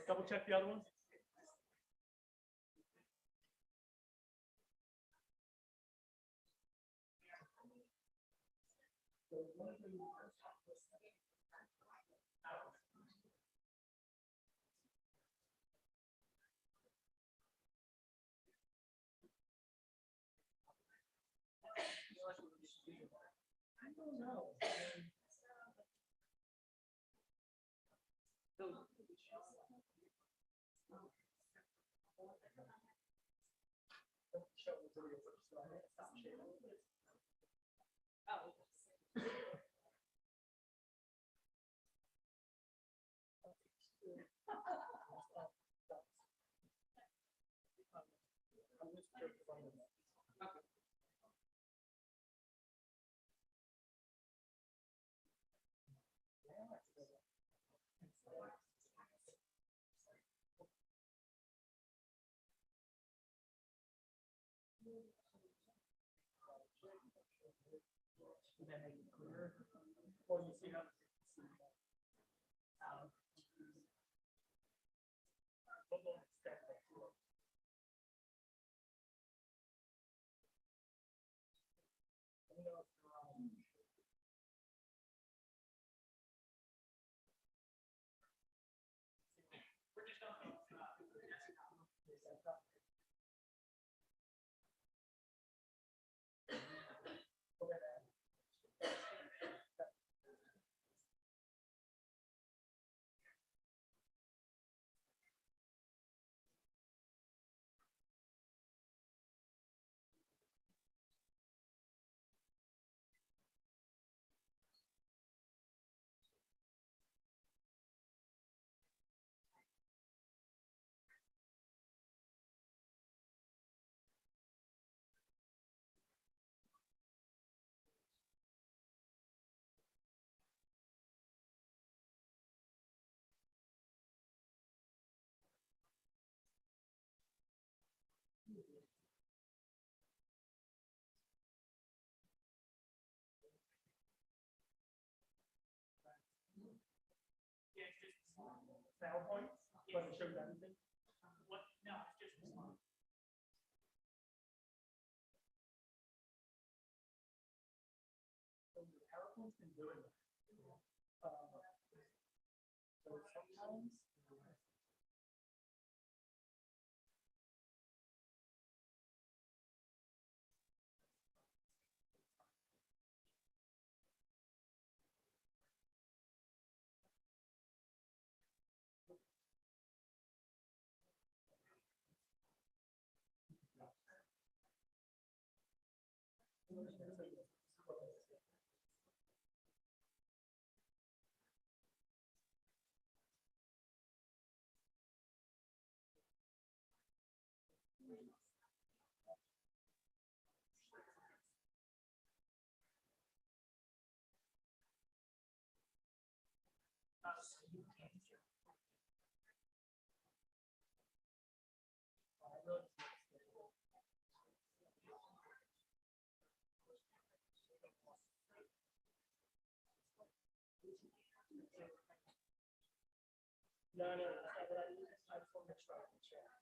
Double check the other ones. I don't know. Then make it clear. Or you see how PowerPoint, but it shows everything. What? No, it's just one. So always been doing that. So sometimes. No, that's not what I use. I just want to try and check.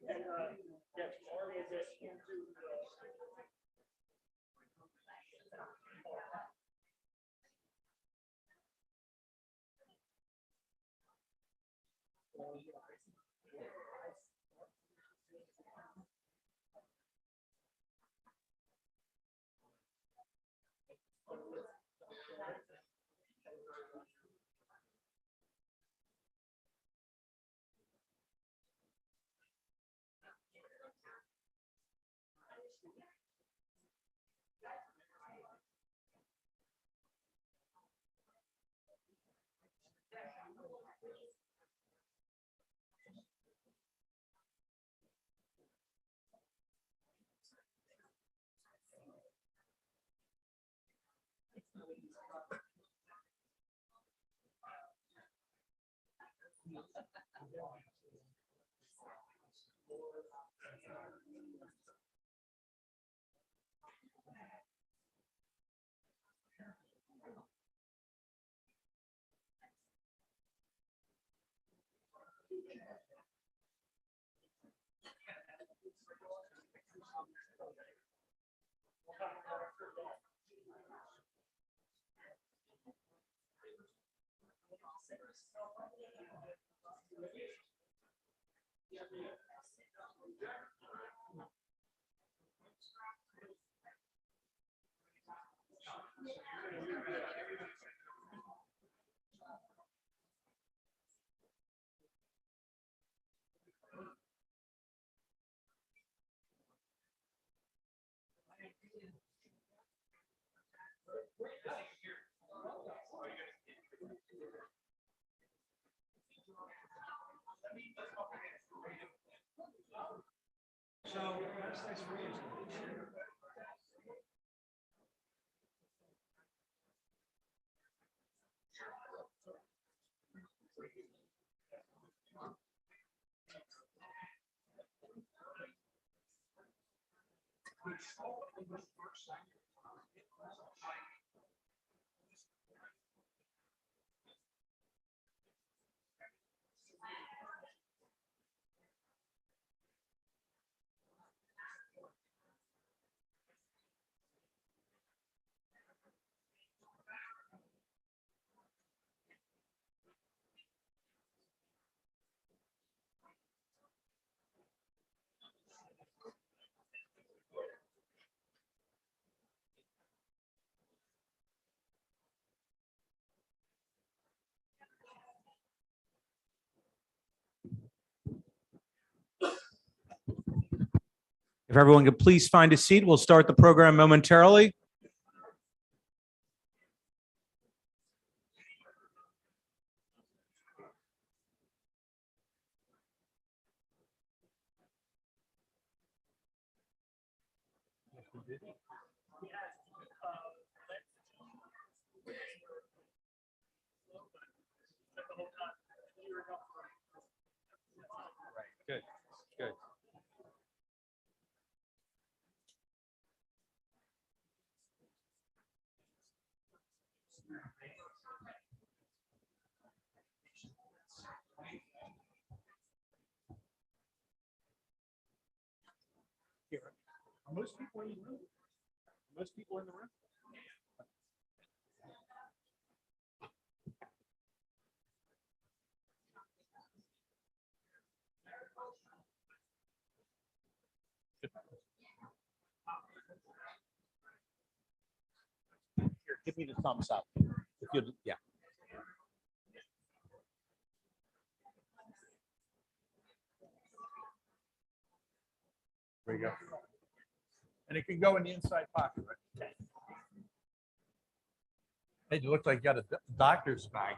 And yeah, tomorrow is it into So that's nice for you. If everyone could please find a seat, we'll start the program momentarily. Good, good. Are most people in the room? Most people in the room? Here, give me the thumbs up. If you, yeah. There you go. And it can go in the inside pocket, right? Hey, you look like you got a doctor's bag.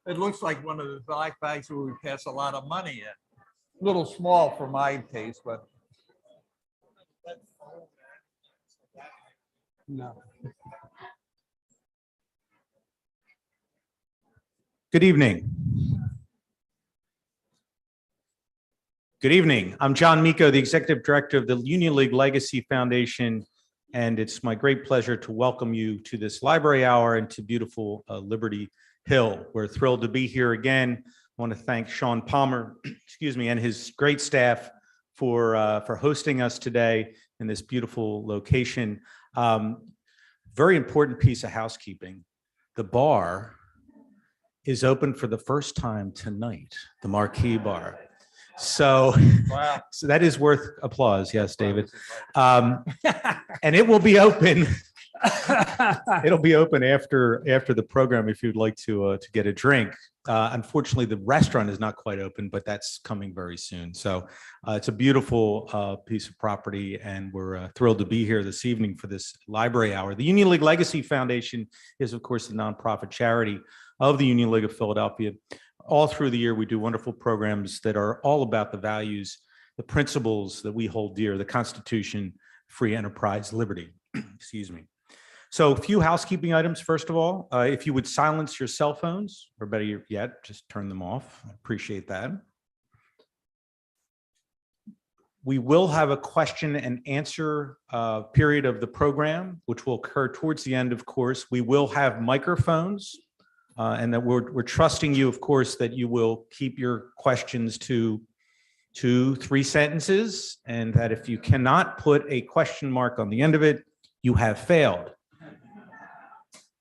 It looks like one of the black bags where we pass a lot of money in. A little small for my taste, but. No. Good evening. Good evening. I'm John Miko, the Executive Director of the Union League Legacy Foundation, and it's my great pleasure to welcome you to this library hour and to beautiful Liberty Hill. We're thrilled to be here again. I want to thank Sean Palmer, excuse me, and his great staff for hosting us today in this beautiful location. Very important piece of housekeeping. The bar is open for the first time tonight, the Marquee Bar. So, Wow. So that is worth applause. Yes, David. And it will be open. It'll be open after the program if you'd like to get a drink. Unfortunately, the restaurant is not quite open, but that's coming very soon. So it's a beautiful piece of property, and we're thrilled to be here this evening for this library hour. The Union League Legacy Foundation is, of course, the nonprofit charity of the Union League of Philadelphia. All through the year, we do wonderful programs that are all about the values, the principles that we hold dear, the Constitution, free enterprise, liberty. Excuse me. So a few housekeeping items. First of all, if you would silence your cell phones, or better yet, just turn them off. I appreciate that. We will have a question and answer period of the program, which will occur towards the end, of course. We will have microphones. And that we're trusting you, of course, that you will keep your questions to 2-3 sentences, and that if you cannot put a question mark on the end of it, you have failed.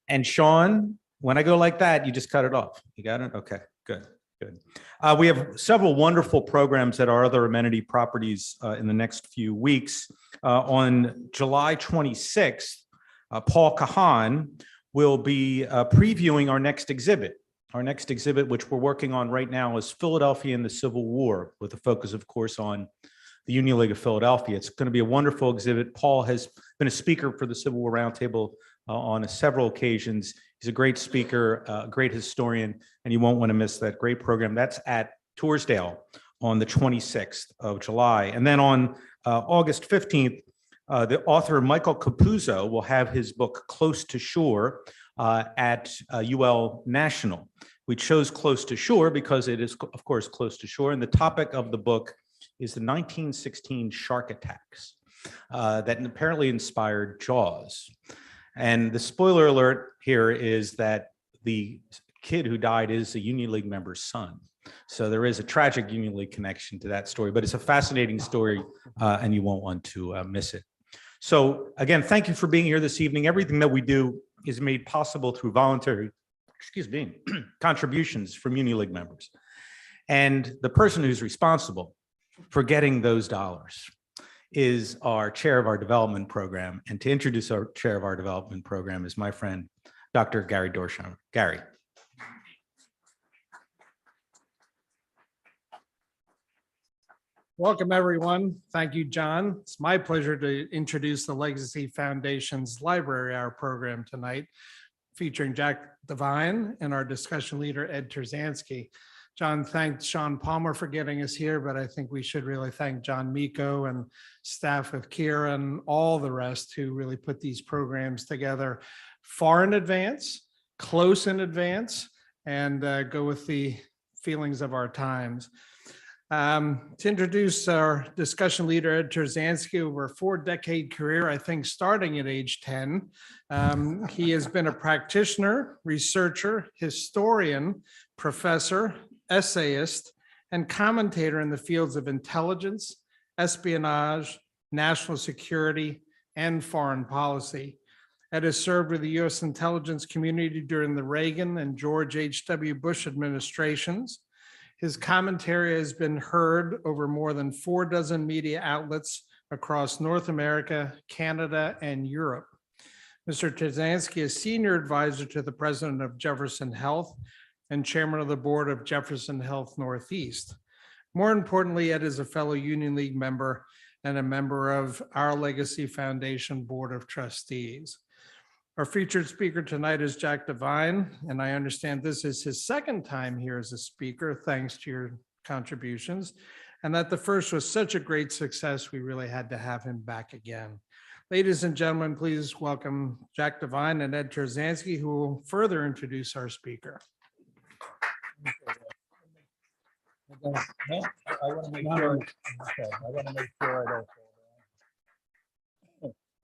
And Sean, when I go like that, you just cut it off. You got it? Okay, good, good. We have several wonderful programs at our other amenity properties in the next few weeks. On July 26th, Paul Kahan will be previewing our next exhibit. Our next exhibit, which we're working on right now, is Philadelphia in the Civil War, with a focus, of course, on the Union League of Philadelphia. It's going to be a wonderful exhibit. Paul has been a speaker for the Civil War Roundtable on several occasions. He's a great speaker, a great historian, and you won't want to miss that great program. That's at Torresdale on the 26th of July. And then on August 15th, the author Michael Capuzzo will have his book Close to Shore at UL National. We chose Close to Shore because it is, of course, close to shore, and the topic of the book is the 1916 shark attacks that apparently inspired Jaws. And the spoiler alert here is that the kid who died is a Union League member's son. So there is a tragic Union League connection to that story, but it's a fascinating story and you won't want to miss it. So again, thank you for being here this evening. Everything that we do is made possible through voluntary, contributions from Union League members. And the person who's responsible for getting those dollars is our chair of our development program. And to introduce our chair of our development program is my friend, Dr. Gary Dorsheimer. Gary. Welcome, everyone. Thank you, John. It's my pleasure to introduce the Legacy Foundation's Library Hour program tonight, featuring Jack Devine and our discussion leader, Ed Turzanski. John thanked Sean Palmer for getting us here, but I think we should really thank John Miko and staff with Kira and all the rest who really put these programs together far in advance, close in advance, and go with the feelings of our times. To introduce our discussion leader, Ed Turzanski, over a 4-decade career, I think starting at age 10. He has been a practitioner, researcher, historian, professor, essayist, and commentator in the fields of intelligence, espionage, national security, and foreign policy. Ed has served with the U.S. intelligence community during the Reagan and George H.W. Bush administrations. His commentary has been heard over more than 4 dozen media outlets across North America, Canada, and Europe. Mr. Terzansky is senior advisor to the president of Jefferson Health and chairman of the board of Jefferson Health Northeast. More importantly, Ed is a fellow Union League member and a member of Our Legacy Foundation Board of Trustees. Our featured speaker tonight is Jack Devine, and I understand this is his 2nd time here as a speaker, thanks to your contributions, and that the first was such a great success, we really had to have him back again. Ladies and gentlemen, please welcome Jack Devine and Ed Turzanski, who will further introduce our speaker. I want to make sure. Okay, I want to make sure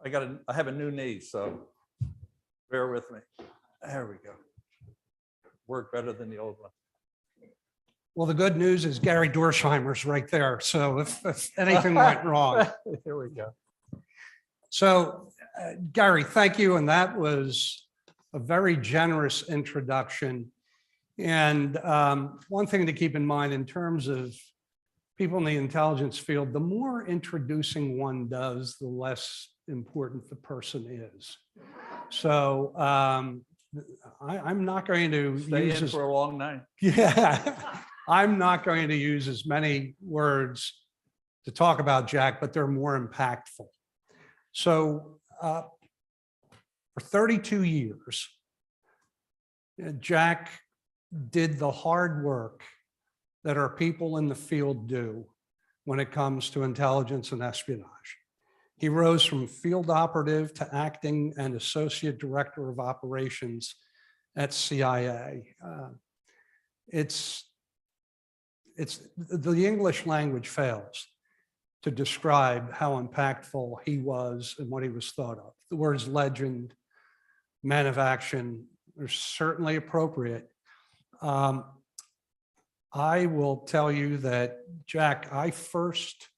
I don't. I have a new knee, so bear with me. There we go. Work better than the old one. Well, the good news is Gary Dorsheimer's right there. So if anything went wrong. Here we go. So Gary, thank you. And that was a very generous introduction. And one thing to keep in mind in terms of people in the intelligence field, the more introducing one does, the less important the person is. So I'm not going to Stay use in for a long night. Yeah, I'm not going to use as many words to talk about Jack, but they're more impactful. So for 32 years, Jack did the hard work that our people in the field do when it comes to intelligence and espionage. He rose from field operative to acting and associate director of operations at CIA. It's the English language fails to describe how impactful he was and what he was thought of. The words legend, man of action are certainly appropriate. I will tell you that, Jack, I first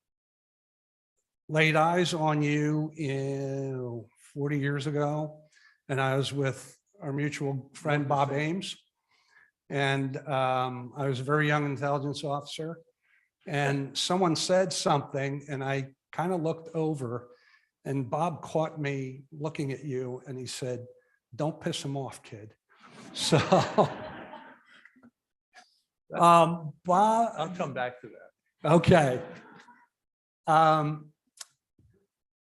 laid eyes on you 40 years ago, and I was with our mutual friend, Bob Ames. And I was a very young intelligence officer, and someone said something, and I kind of looked over, and Bob caught me looking at you, and he said, "Don't piss him off, kid." So, Bob, I'll come back to that. okay.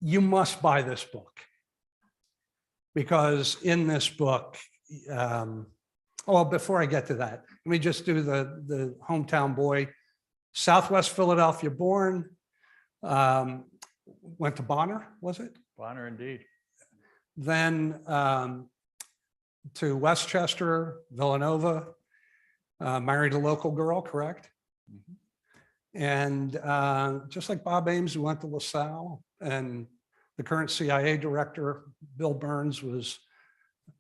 You must buy this book, because in this book, well, before I get to that, let me just do the hometown boy. Southwest Philadelphia born, went to Bonner, was it? Bonner indeed. Then to Westchester, Villanova, married a local girl, correct? And just like Bob Ames, who went to LaSalle, and the current CIA director, Bill Burns, was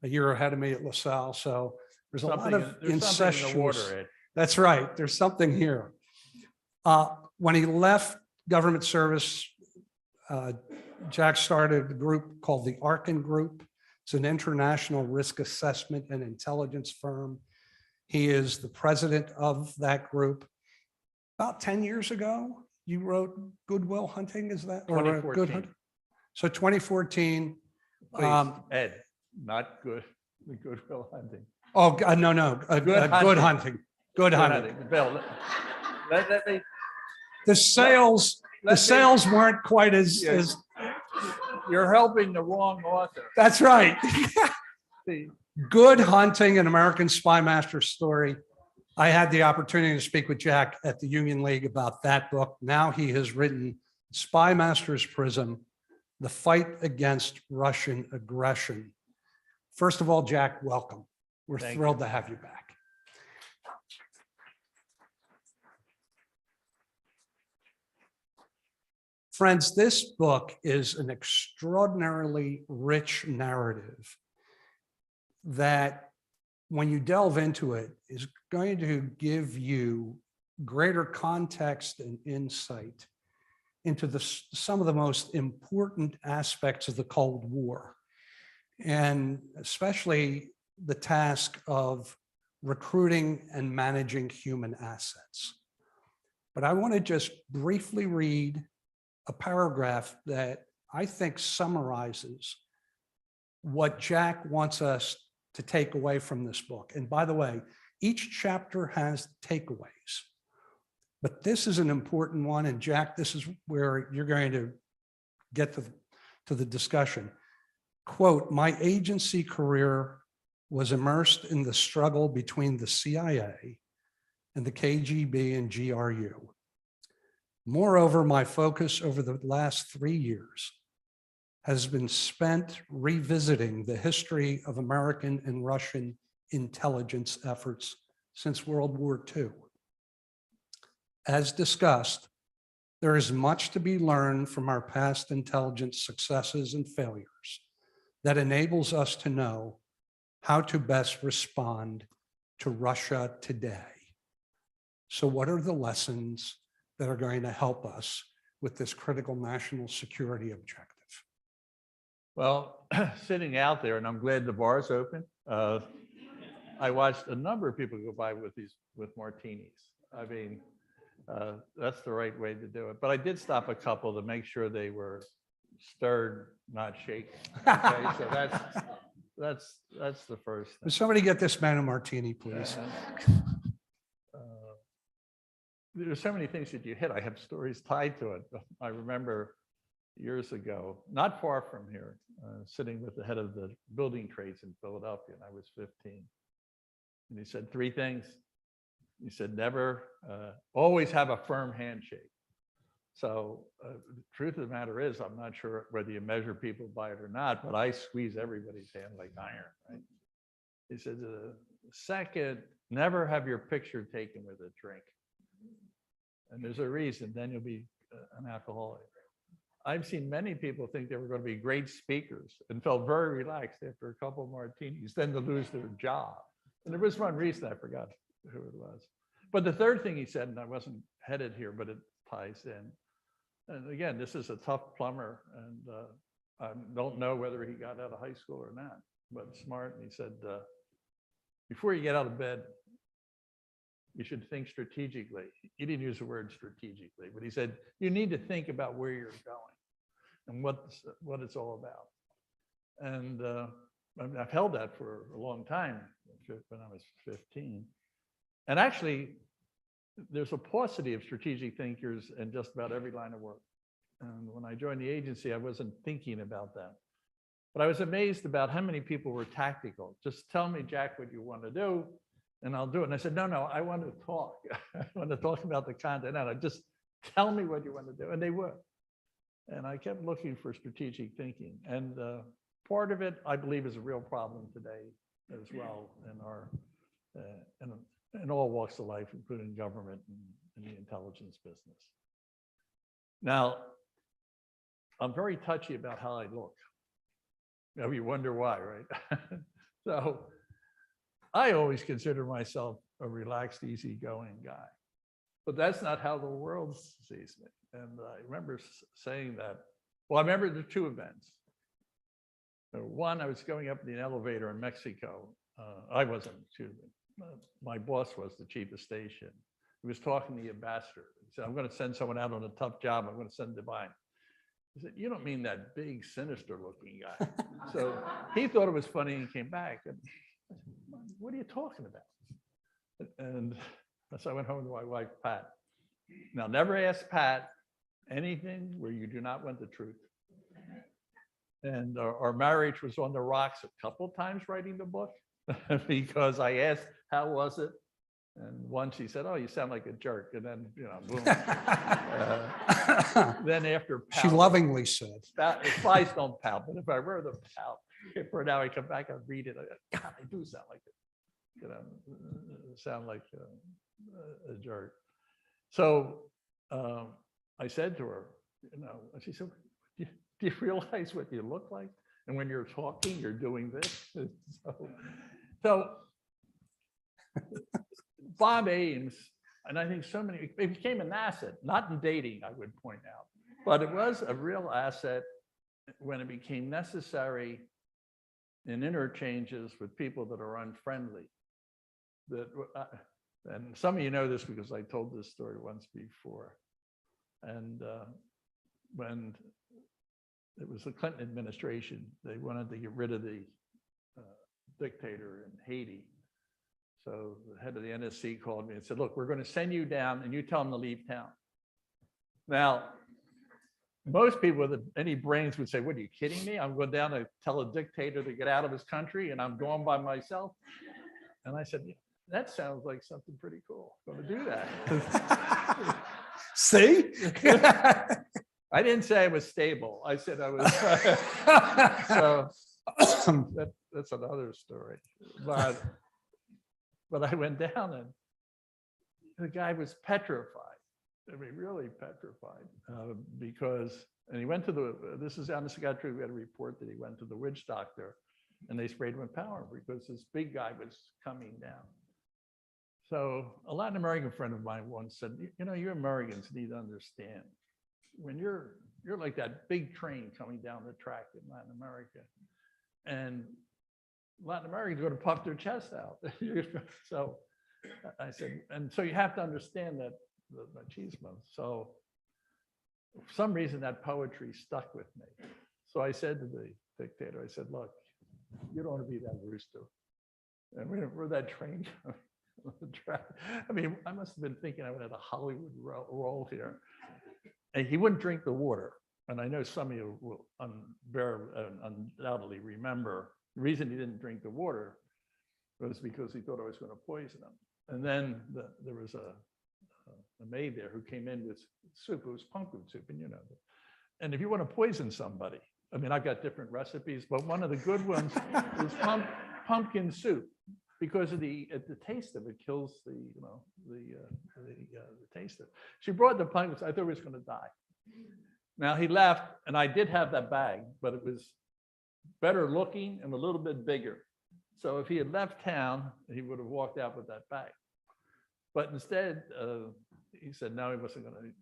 a year ahead of me at LaSalle. So there's a lot of incestuous. That's right. There's something here. When he left government service, Jack started a group called the Arkin Group. It's an international risk assessment and intelligence firm. He is the president of that group. About 10 years ago, you wrote Good Will Hunting, is that? Or 2014. Good Hunt? So 2014. Please, Ed, not good. The Good Will Hunting. Oh, no, Good Hunting. Good Hunting. Bill, let me. The sales weren't quite as. You're helping the wrong author. That's right. See, Good Hunting, an American Spymaster story. I had the opportunity to speak with Jack at the Union League about that book. Now he has written Spymaster's Prism, The Fight Against Russian Aggression. First of all, Jack, welcome. We're Thank thrilled to have you back. Friends, this book is an extraordinarily rich narrative that, when you delve into it, is going to give you greater context and insight into some of the most important aspects of the Cold War, and especially the task of recruiting and managing human assets. But I want to just briefly read a paragraph that I think summarizes what Jack wants us to take away from this book. And by the way, each chapter has takeaways, but this is an important one. And Jack, this is where you're going to get to the discussion. Quote, "My agency career was immersed in the struggle between the CIA and the KGB and GRU. Moreover, my focus over the last 3 years has been spent revisiting the history of American and Russian intelligence efforts since World War II. As discussed, there is much to be learned from our past intelligence successes and failures that enables us to know how to best respond to Russia today." So what are the lessons that are going to help us with this critical national security objective? Well, sitting out there, and I'm glad the bar's open. I watched a number of people go by with martinis. I mean, that's the right way to do it. But I did stop a couple to make sure they were stirred, not shaken. Okay, so that's the first thing. Would somebody get this man a martini, please? There's so many things that you hit. I have stories tied to it. I remember years ago, not far from here, sitting with the head of the building trades in Philadelphia, and I was 15. And he said 3 things. He said, never, always have a firm handshake. So the truth of the matter is, I'm not sure whether you measure people by it or not, but I squeeze everybody's hand like iron, right? He said, second, never have your picture taken with a drink. And there's a reason, then you'll be an alcoholic. I've seen many people think they were going to be great speakers and felt very relaxed after a couple of martinis, then to lose their job. And there was one reason, I forgot who it was. But the third thing he said, and I wasn't headed here, but it ties in. And again, this is a tough plumber, and I don't know whether he got out of high school or not, but smart. And he said, before you get out of bed, you should think strategically. He didn't use the word strategically, but he said, you need to think about where you're going and what it's all about. And I've held that for a long time, when I was 15. And actually, there's a paucity of strategic thinkers in just about every line of work. And when I joined the agency, I wasn't thinking about that. But I was amazed about how many people were tactical. Just tell me, Jack, what you want to do, and I'll do it. And I said, no, I want to talk. I want to talk about the content. And just tell me what you want to do. And they would. And I kept looking for strategic thinking. And part of it, I believe, is a real problem today as well in our in all walks of life, including government and the intelligence business. Now, I'm very touchy about how I look. Now you wonder why, right? So I always consider myself a relaxed, easygoing guy, but that's not how the world sees me. And I remember saying that. Well, I remember the 2 events. One, I was going up in the elevator in Mexico. I wasn't, excuse me. My boss was the chief of station. He was talking to the ambassador. He said, I'm going to send someone out on a tough job. I'm going to send Devine. He said, you don't mean that big, sinister looking guy. So he thought it was funny and came back. And I said, what are you talking about? And so I went home to my wife, Pat. Now, never ask Pat anything where you do not want the truth. And our marriage was on the rocks a couple of times writing the book because I asked, how was it? And once he said, "Oh, you sound like a jerk," and then boom. Then after She pouting, lovingly said. spies don't pout, but if I were to pout, for an hour, I come back and read it. God, I do sound like it. Sound like a jerk. So I said to her, she said, "Do you realize what you look like? And when you're talking, you're doing this." So Bob Ames, and I think so many, it became an asset, not in dating, I would point out, but it was a real asset when it became necessary in interchanges with people that are unfriendly. And some of you know this because I told this story once before. And when it was the Clinton administration, they wanted to get rid of the dictator in Haiti. So the head of the NSC called me and said, "Look, we're going to send you down and you tell them to leave town." Now, most people with any brains would say, "What, are you kidding me? I'm going down to tell a dictator to get out of his country and I'm going by myself?" And I said, "Yeah, that sounds like something pretty cool. I'm going to do that." See? I didn't say I was stable. I said I was. So that's another story. But I went down and the guy was petrified. I mean, really petrified because, and he went to this is honest to God true, we had a report that he went to the witch doctor and they sprayed him with powder because this big guy was coming down. So a Latin American friend of mine once said, "You Americans need to understand when you're like that big train coming down the track in Latin America, and Latin Americans are going to puff their chest out." So I said, and so you have to understand that the machismo. So for some reason that poetry stuck with me. So I said to the dictator, I said, "Look, you don't want to be that rooster. And we're that train on the track." I mean, I must have been thinking I had a Hollywood role here. And he wouldn't drink the water. And I know some of you will undoubtedly remember the reason he didn't drink the water was because he thought I was going to poison him. And then there was a maid there who came in with soup. It was pumpkin soup, and and if you want to poison somebody, I mean, I've got different recipes, but one of the good ones is pumpkin soup because of the taste of it kills the taste of it. She brought the pumpkin. I thought he was going to die. Now he left, and I did have that bag, but it was better looking and a little bit bigger. So if he had left town, he would have walked out with that bag. But instead, he said, no, he wasn't going to,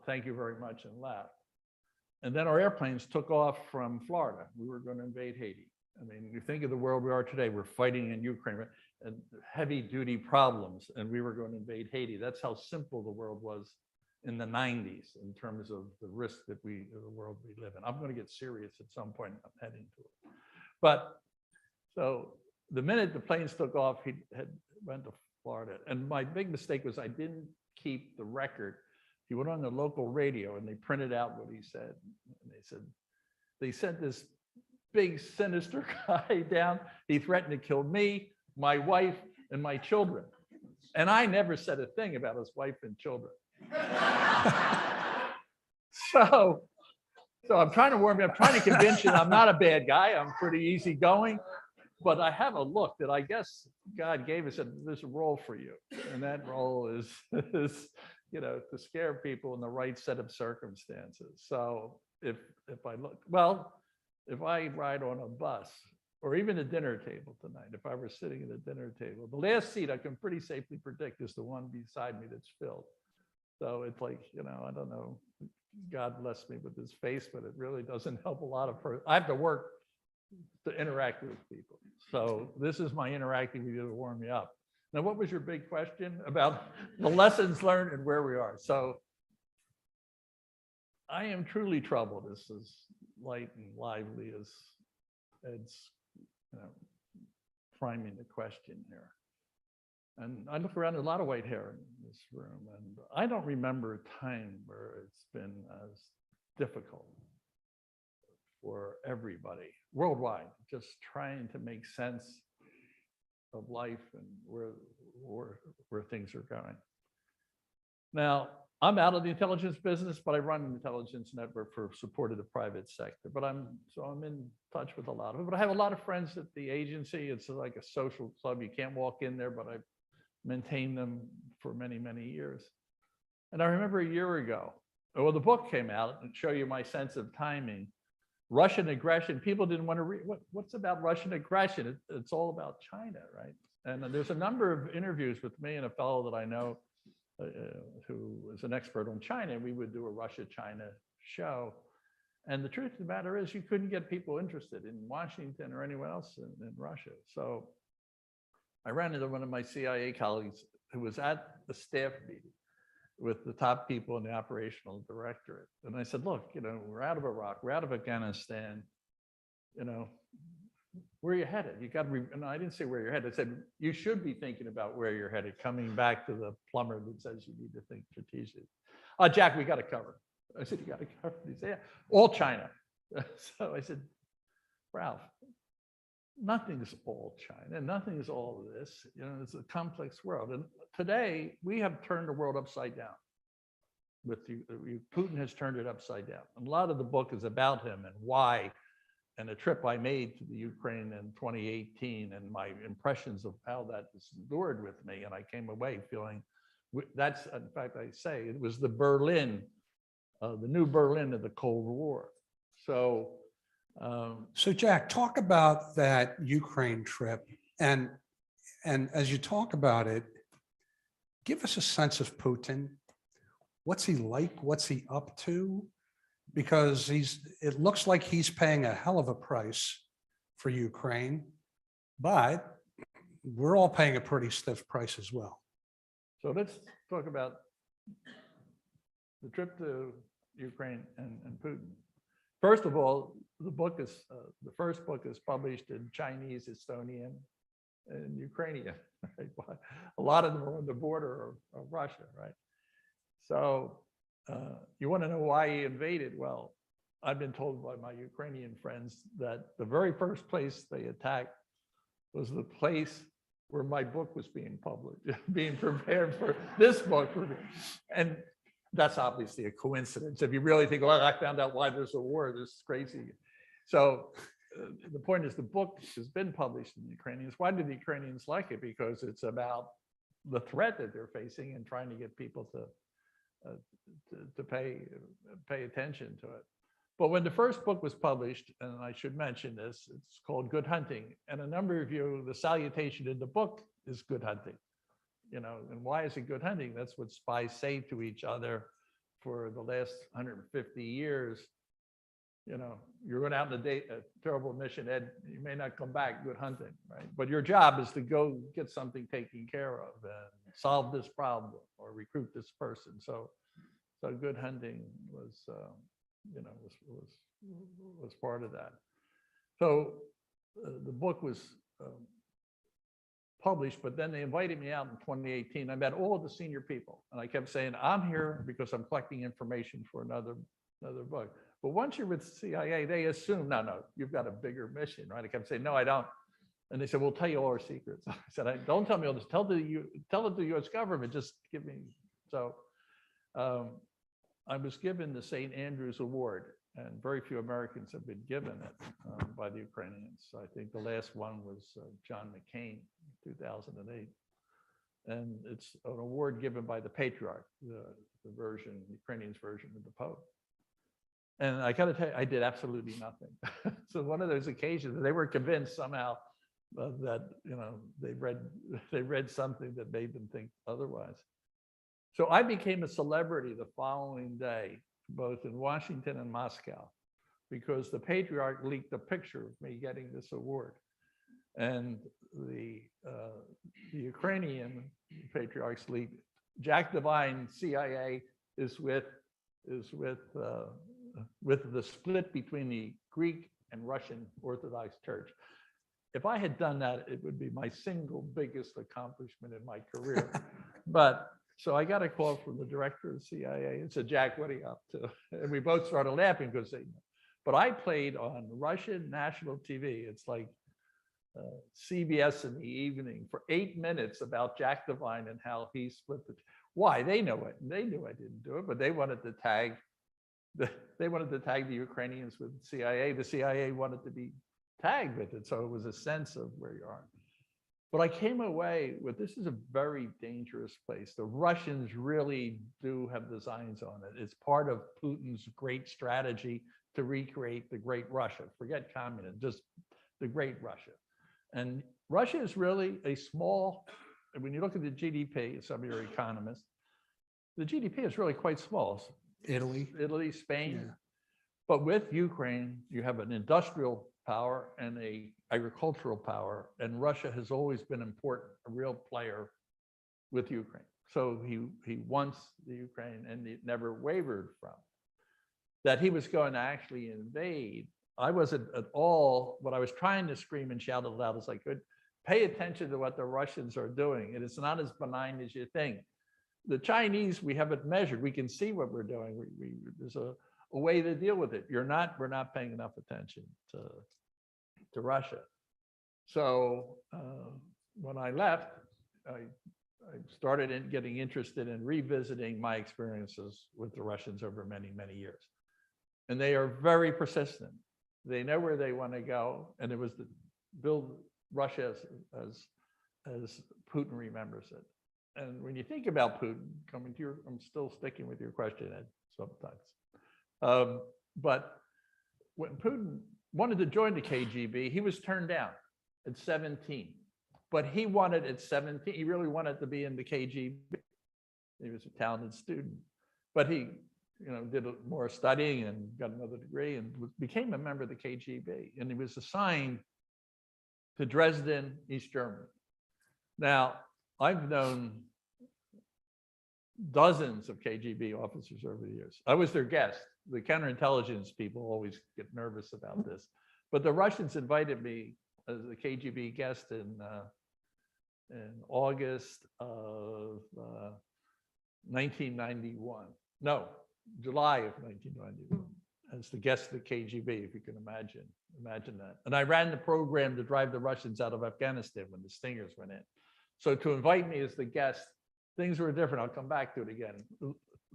thank you very much, and left. And then our airplanes took off from Florida. We were going to invade Haiti. I mean, you think of the world we are today, we're fighting in Ukraine and heavy duty problems, and we were going to invade Haiti. That's how simple the world was in the 90s in terms of the risk that the world we live in. I'm going to get serious at some point. I'm heading to it. But so the minute the planes took off, he went to Florida. And my big mistake was I didn't keep the record. He went on the local radio and they printed out what he said. And they said, they sent this big sinister guy down. He threatened to kill me, my wife, and my children. And I never said a thing about his wife and children. So I'm trying to warn you, I'm trying to convince you I'm not a bad guy. I'm pretty easygoing, but I have a look that I guess God gave us, and there's a role for you. And that role is to scare people in the right set of circumstances. So if I look, well, if I ride on a bus or even a dinner table tonight, if I were sitting at a dinner table, the last seat I can pretty safely predict is the one beside me that's filled. So it's like, I don't know, God bless me with his face, but it really doesn't help a lot of I have to work to interact with people. So this is my interacting with you to warm me up. Now, what was your big question about the lessons learned and where we are? So I am truly troubled. This is light and lively as Ed's priming the question here. And I look around, there's a lot of white hair in this room, and I don't remember a time where it's been as difficult for everybody worldwide, just trying to make sense of life and where where things are going. Now, I'm out of the intelligence business, but I run an intelligence network for support of the private sector. But I'm in touch with a lot of it. But I have a lot of friends at the agency. It's like a social club. You can't walk in there, but I've maintained them for many, many years. And I remember a year ago, well, the book came out and show you my sense of timing. Russian aggression. People didn't want to read. What's about Russian aggression? It's all about China, right? And there's a number of interviews with me and a fellow that I know who is an expert on China. We would do a Russia-China show. And the truth of the matter is you couldn't get people interested in Washington or anywhere else in Russia. So I ran into one of my CIA colleagues who was at the staff meeting with the top people in the operational directorate. And I said, look, we're out of Iraq, we're out of Afghanistan, where are you headed? You got to, and I didn't say where you're headed. I said, you should be thinking about where you're headed, coming back to the plumber that says you need to think strategically. Jack, we got to cover. I said, you got to cover. He said, yeah, all China. So I said, Ralph, nothing's all China. Nothing is all of this. It's a complex world. And today we have turned the world upside down. Putin has turned it upside down. And a lot of the book is about him and why. And a trip I made to the Ukraine in 2018 and my impressions of how that has endured with me. And I came away feeling that's, in fact, I say it was the Berlin, the new Berlin of the Cold War. So, So Jack, talk about that Ukraine trip. And as you talk about it, give us a sense of Putin. What's he like? What's he up to? Because it looks like he's paying a hell of a price for Ukraine, but we're all paying a pretty stiff price as well. So let's talk about the trip to Ukraine and Putin. First of all, the first book is published in Chinese, Estonian, and Ukrainian. Right? A lot of them are on the border of Russia, right? So you want to know why he invaded? Well, I've been told by my Ukrainian friends that the very first place they attacked was the place where my book was being published, being prepared for this book. And that's obviously a coincidence. If you really think, well, I found out why there's a war, this is crazy. So the point is the book has been published in the Ukrainians. Why do the Ukrainians like it? Because it's about the threat that they're facing and trying to get people to pay attention to it. But when the first book was published, and I should mention this, it's called Good Hunting. And a number of you, the salutation in the book is good hunting. And why is it good hunting? That's what spies say to each other for the last 150 years. You're going out on a terrible mission, Ed, you may not come back, good hunting, right? But your job is to go get something taken care of and solve this problem or recruit this person. So good hunting was part of that. So the book was published, but then they invited me out in 2018. I met all of the senior people, and I kept saying, I'm here because I'm collecting information for another book. But once you're with the CIA, they assume, no, you've got a bigger mission, right? I kept saying, no, I don't. And they said, we'll tell you all our secrets. I said, don't tell me all this. Tell it to the US government, just give me. So I was given the St. Andrews Award, and very few Americans have been given it by the Ukrainians. I think the last one was John McCain, 2008. And it's an award given by the patriarch, the Ukrainian's version of the Pope. And I gotta tell you, I did absolutely nothing. So one of those occasions, they were convinced somehow that they read something that made them think otherwise. So I became a celebrity the following day, both in Washington and Moscow, because the patriarch leaked a picture of me getting this award. And the Ukrainian patriarchs leaked. Jack Devine, CIA, is with the split between the Greek and Russian Orthodox Church. If I had done that, it would be my single biggest accomplishment in my career. But so I got a call from the director of the CIA and said, Jack, what are you up to? And we both started laughing because but I played on Russian national TV. It's like CBS in the evening for 8 minutes about Jack Devine and how he split the. Why? They know it. They knew I didn't do it, but they wanted to tag the Ukrainians with the CIA. The CIA wanted to be tagged with it, so it was a sense of where you are. But I came away with, this is a very dangerous place. The Russians really do have designs on it. It's part of Putin's great strategy to recreate the Great Russia. Forget communism, just the Great Russia. And Russia is really a small, when you look at the GDP, some of your economists, the GDP is really quite small. Italy, Spain. Yeah. But with Ukraine, you have an industrial power and a agricultural power, and Russia has always been important, a real player with Ukraine. So he wants the Ukraine, and it never wavered from that he was going to actually invade. I wasn't at all, what I was trying to scream and shout as loud as I could, pay attention to what the Russians are doing. And it's not as benign as you think. The Chinese, we have it measured. We can see what we're doing. There's a way to deal with it. We're not paying enough attention to Russia. So when I left, I started getting interested in revisiting my experiences with the Russians over many, many years. And they are very persistent. They know where they want to go. And it was to build Russia as Putin remembers it. And when you think about Putin, I'm still sticking with your question, Ed, sometimes. But when Putin wanted to join the KGB, he was turned down at 17. But he wanted at 17, he really wanted to be in the KGB. He was a talented student. But he did more studying and got another degree and became a member of the KGB. And he was assigned to Dresden, East Germany. Now, I've known dozens of KGB officers over the years. I was their guest. The counterintelligence people always get nervous about this. But the Russians invited me as a KGB guest in August of 1991. No, July of 1991, as the guest of the KGB, if you can imagine that. And I ran the program to drive the Russians out of Afghanistan when the Stingers went in. So to invite me as the guest, things were different. I'll come back to it again.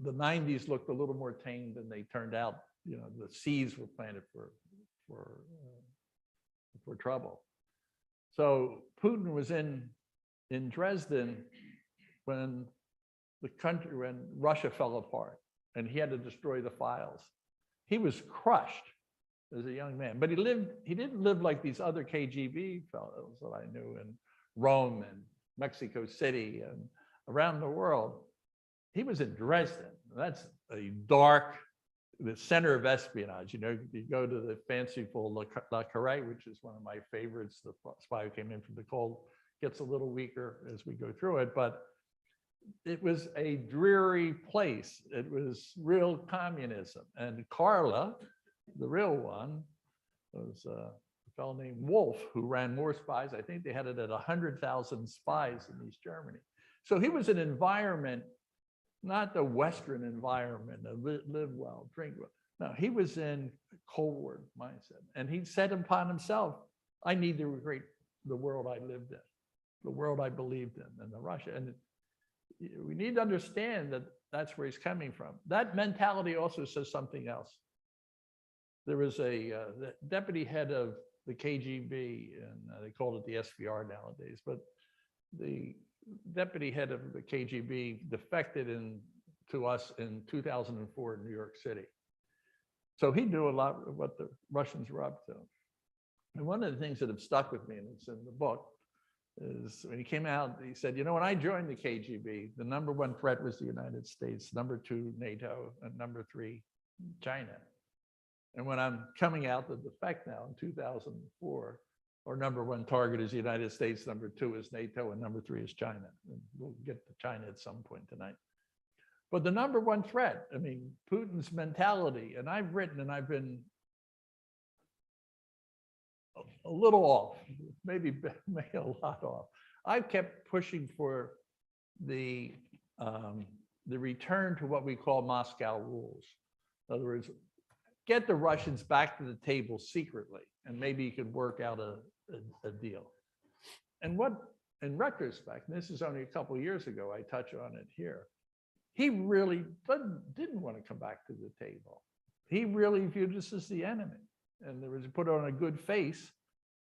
The 90s looked a little more tame than they turned out. The seeds were planted for trouble. So Putin was in Dresden when Russia fell apart, and he had to destroy the files. He was crushed as a young man, but he didn't live like these other KGB fellows that I knew in Rome and Mexico City and around the world. He was in Dresden. That's the center of espionage. You go to the fanciful Le Carré, which is one of my favorites. The Spy Who Came In From the Cold gets a little weaker as we go through it, but it was a dreary place. It was real communism. And Carla, the real one, was a fellow named Wolf, who ran more spies. I think they had it at 100,000 spies in East Germany. So he was an environment, not the Western environment of live well, drink well. No, he was in Cold War mindset. And he said upon himself, I need to recreate the world I lived in, the world I believed in, and the Russia. And we need to understand that that's where he's coming from. That mentality also says something else. There was the deputy head of the KGB, and they called it the SVR nowadays, but the deputy head of the KGB defected to us in 2004 in New York City. So he knew a lot of what the Russians were up to. And one of the things that have stuck with me, and it's in the book, is when he came out, he said, when I joined the KGB, the number one threat was the United States, number two, NATO, and number three, China. And when I'm coming out of the defect now in 2004, our number one target is the United States, number two is NATO, and number three is China. And we'll get to China at some point tonight. But the number one threat, Putin's mentality, and I've written and I've been a little off, maybe a lot off. I've kept pushing for the return to what we call Moscow rules. In other words, get the Russians back to the table secretly, and maybe you could work out a deal. And what, in retrospect, and this is only a couple of years ago, I touch on it here, he really didn't want to come back to the table. He really viewed us as the enemy, and there was put on a good face.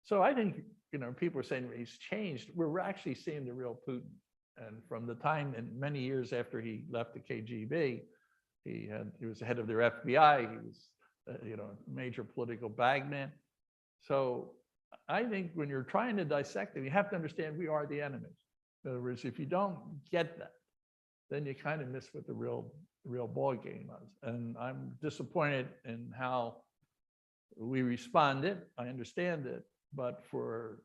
So I think, people are saying he's changed. We're actually seeing the real Putin. And from the time, and many years after he left the KGB, he was the head of their FBI. He was, a major political bagman. So I think when you're trying to dissect it, you have to understand we are the enemy. In other words, if you don't get that, then you kind of miss what the real ball game was. And I'm disappointed in how we responded. I understand it, but for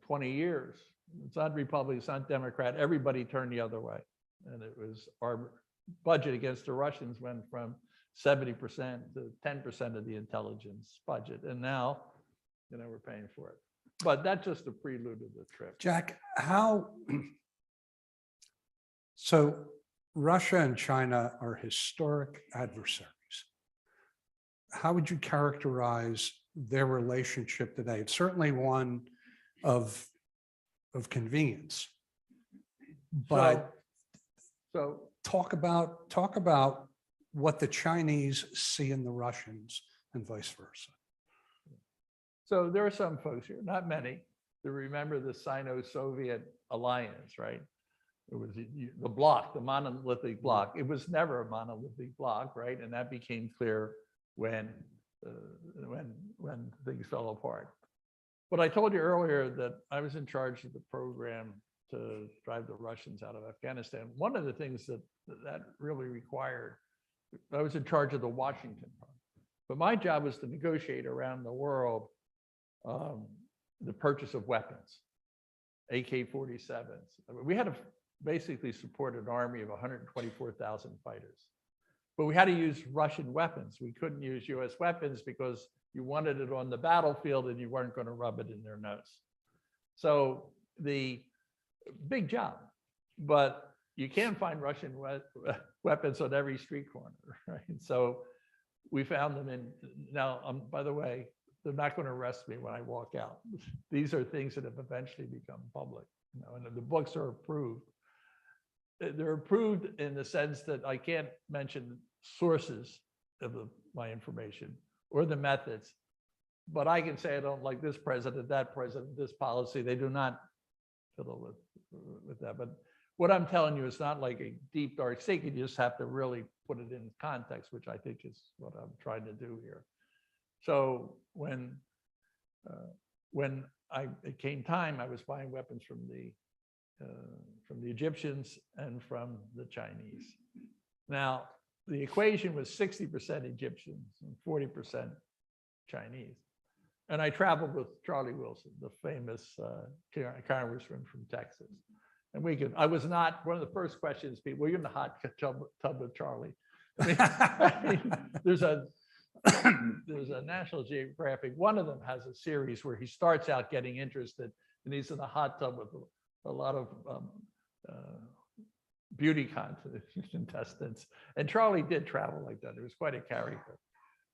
20 years, it's not Republican, it's not Democrat. Everybody turned the other way, and it was our budget against the Russians went from 70% to 10% of the intelligence budget, and now we're paying for it. But that's just a prelude of the trip. Jack, so Russia and China are historic adversaries. How would you characterize their relationship today? It's certainly one of convenience, but so talk about what the Chinese see in the Russians and vice versa. So there are some folks here, not many, that remember the Sino-Soviet alliance, right? It was the bloc, the monolithic bloc. It was never a monolithic bloc, right? And that became clear when things fell apart. But I told you earlier that I was in charge of the program to drive the Russians out of Afghanistan. One of the things that really required, I was in charge of the Washington part, but my job was to negotiate around the world the purchase of weapons, AK-47s. I mean, we had to basically support an army of 124,000 fighters, but we had to use Russian weapons. We couldn't use US weapons because you wanted it on the battlefield and you weren't going to rub it in their nose. So the big job, but you can't find Russian weapons on every street corner, right? So we found them in, now, by the way, they're not going to arrest me when I walk out. These are things that have eventually become public, and the books are approved. They're approved in the sense that I can't mention sources of my information or the methods, but I can say I don't like this president, that president, this policy. They do not fiddle with that. But what I'm telling you is not like a deep, dark secret. You just have to really put it in context, which I think is what I'm trying to do here. So when it came time, I was buying weapons from the Egyptians and from the Chinese. Now, the equation was 60% Egyptians and 40% Chinese. And I traveled with Charlie Wilson, the famous congressman from Texas. And I was not, one of the first questions, people, were you in the hot tub with Charlie? I mean, there's a National Geographic, one of them has a series where he starts out getting interested and he's in a hot tub with a lot of beauty contestants. And Charlie did travel like that. It was quite a character.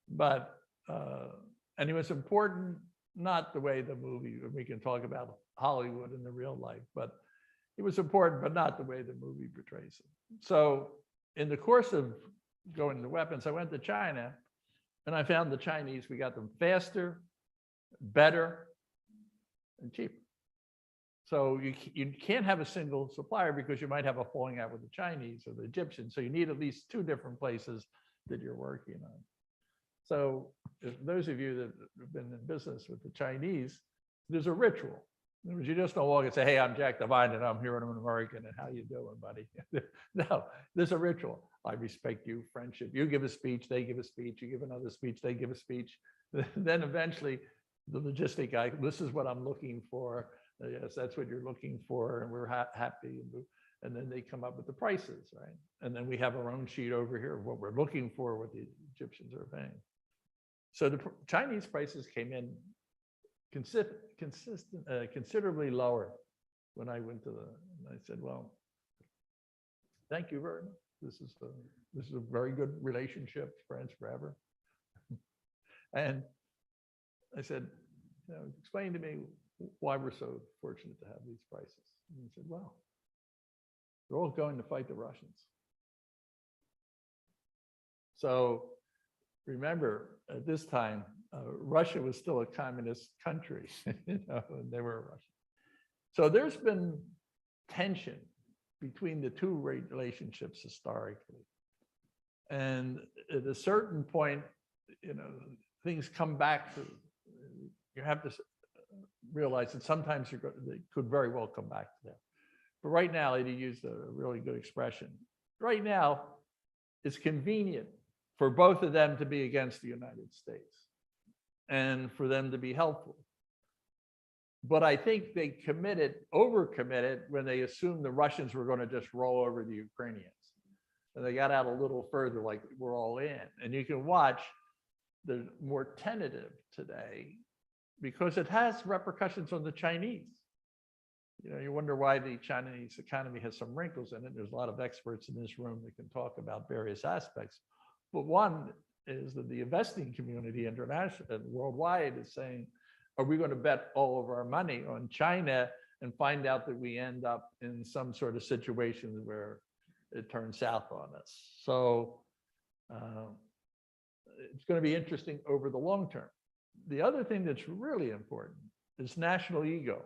But, and it was important, not the way the movie, we can talk about Hollywood in the real life, but it was important, but not the way the movie portrays it. So in the course of going to weapons, I went to China and I found the Chinese, we got them faster, better, and cheaper. So you can't have a single supplier because you might have a falling out with the Chinese or the Egyptians. So you need at least two different places that you're working on. So if those of you that have been in business with the Chinese, there's a ritual. In other words, you just don't walk and say, hey, I'm Jack Devine and I'm here and I'm an American and how you doing, buddy? No, there's a ritual. I respect you, friendship. You give a speech, they give a speech, you give another speech, they give a speech. Then eventually the logistic guy, this is what I'm looking for. Yes, that's what you're looking for. And we're happy. And then they come up with the prices, right? And then we have our own sheet over here of what we're looking for, what the Egyptians are paying. So the Chinese prices came in considerably lower when I went to I said, well, thank you very much. This is a very good relationship, friends forever. And I said, explain to me why we're so fortunate to have these prices. And he said, well, they're all going to fight the Russians. So remember, at this time, Russia was still a communist country, and they were Russian. So there's been tension between the two relationships historically. And at a certain point, things come back to, you have to realize that sometimes they could very well come back to that. But right now, Eddie used a really good expression. Right now, it's convenient for both of them to be against the United States and for them to be helpful. But I think they overcommitted when they assumed the Russians were going to just roll over the Ukrainians. And they got out a little further, like we're all in. And you can watch, they're more tentative today because it has repercussions on the Chinese. You wonder why the Chinese economy has some wrinkles in it. There's a lot of experts in this room that can talk about various aspects. But one is that the investing community international and worldwide is saying, are we going to bet all of our money on China and find out that we end up in some sort of situation where it turns south on us? So it's going to be interesting over the long term. The other thing that's really important is national ego,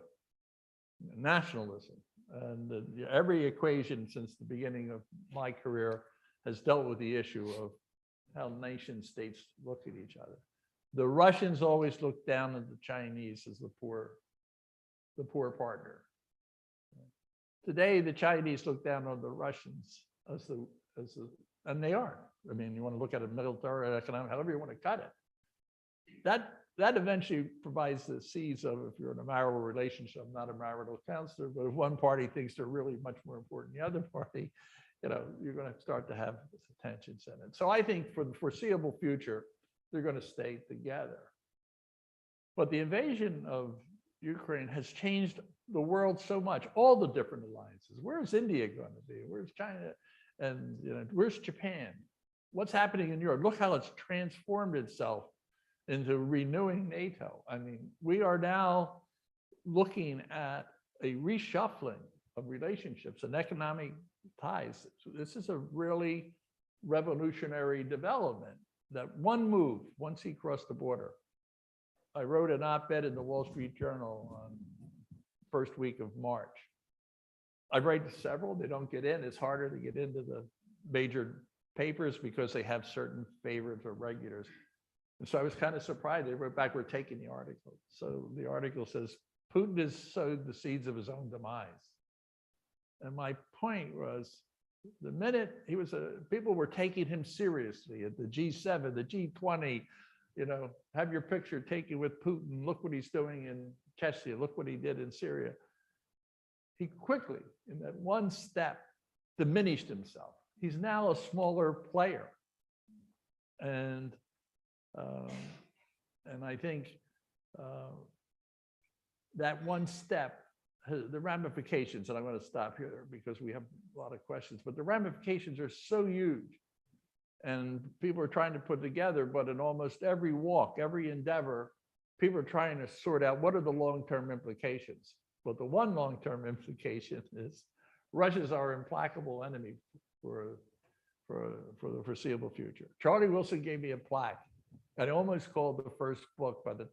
nationalism. And every equation since the beginning of my career has dealt with the issue of how nation states look at each other. The Russians always look down at the Chinese as the poor partner. Today, the Chinese look down on the Russians and they are. I mean, you want to look at it military, economic, however you want to cut it. That eventually provides the seeds of, if you're in a marital relationship, not a marital counselor, but if one party thinks they're really much more important than the other party, you're going to start to have tensions in it. So I think for the foreseeable future, they're going to stay together. But the invasion of Ukraine has changed the world so much, all the different alliances. Where's India going to be? Where's China? And where's Japan? What's happening in Europe? Look how it's transformed itself into renewing NATO. I mean, we are now looking at a reshuffling of relationships and economic ties. This is a really revolutionary development. That one move, once he crossed the border. I wrote an op-ed in the Wall Street Journal on first week of March. I write several, they don't get in. It's harder to get into the major papers because they have certain favorites or regulars. And so I was kind of surprised. They wrote back, we're taking the article. So the article says, Putin has sowed the seeds of his own demise. And my point was, the minute people were taking him seriously at the G7, the G20, have your picture taken with Putin. Look what he's doing in Chechnya. Look what he did in Syria. He quickly, in that one step, diminished himself. He's now a smaller player. And I think that one step, the ramifications, and I'm going to stop here because we have a lot of questions, but the ramifications are so huge and people are trying to put together, but in almost every walk, every endeavor, people are trying to sort out what are the long-term implications. But the one long-term implication is Russia's our implacable enemy for the foreseeable future. Charlie Wilson gave me a plaque. I almost called the first book by the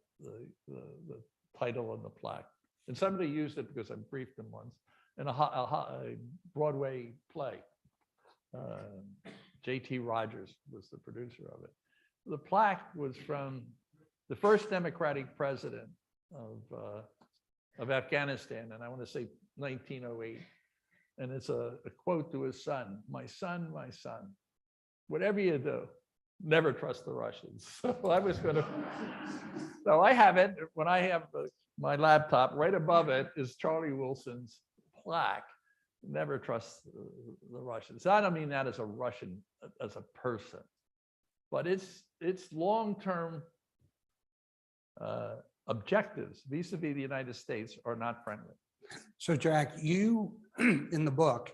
title on the plaque. And somebody used it because I briefed them once in a Broadway play. J.T. Rogers was the producer of it. The plaque was from the first Democratic president of Afghanistan, and I want to say 1908. And it's a quote to his son, my son, whatever you do, never trust the Russians. So I was going to, so I have it, when I have my laptop, right above it is Charlie Wilson's plaque, never trust the Russians. I don't mean that as a Russian, as a person, but it's long-term objectives vis-a-vis the United States are not friendly. So Jack, you, in the book,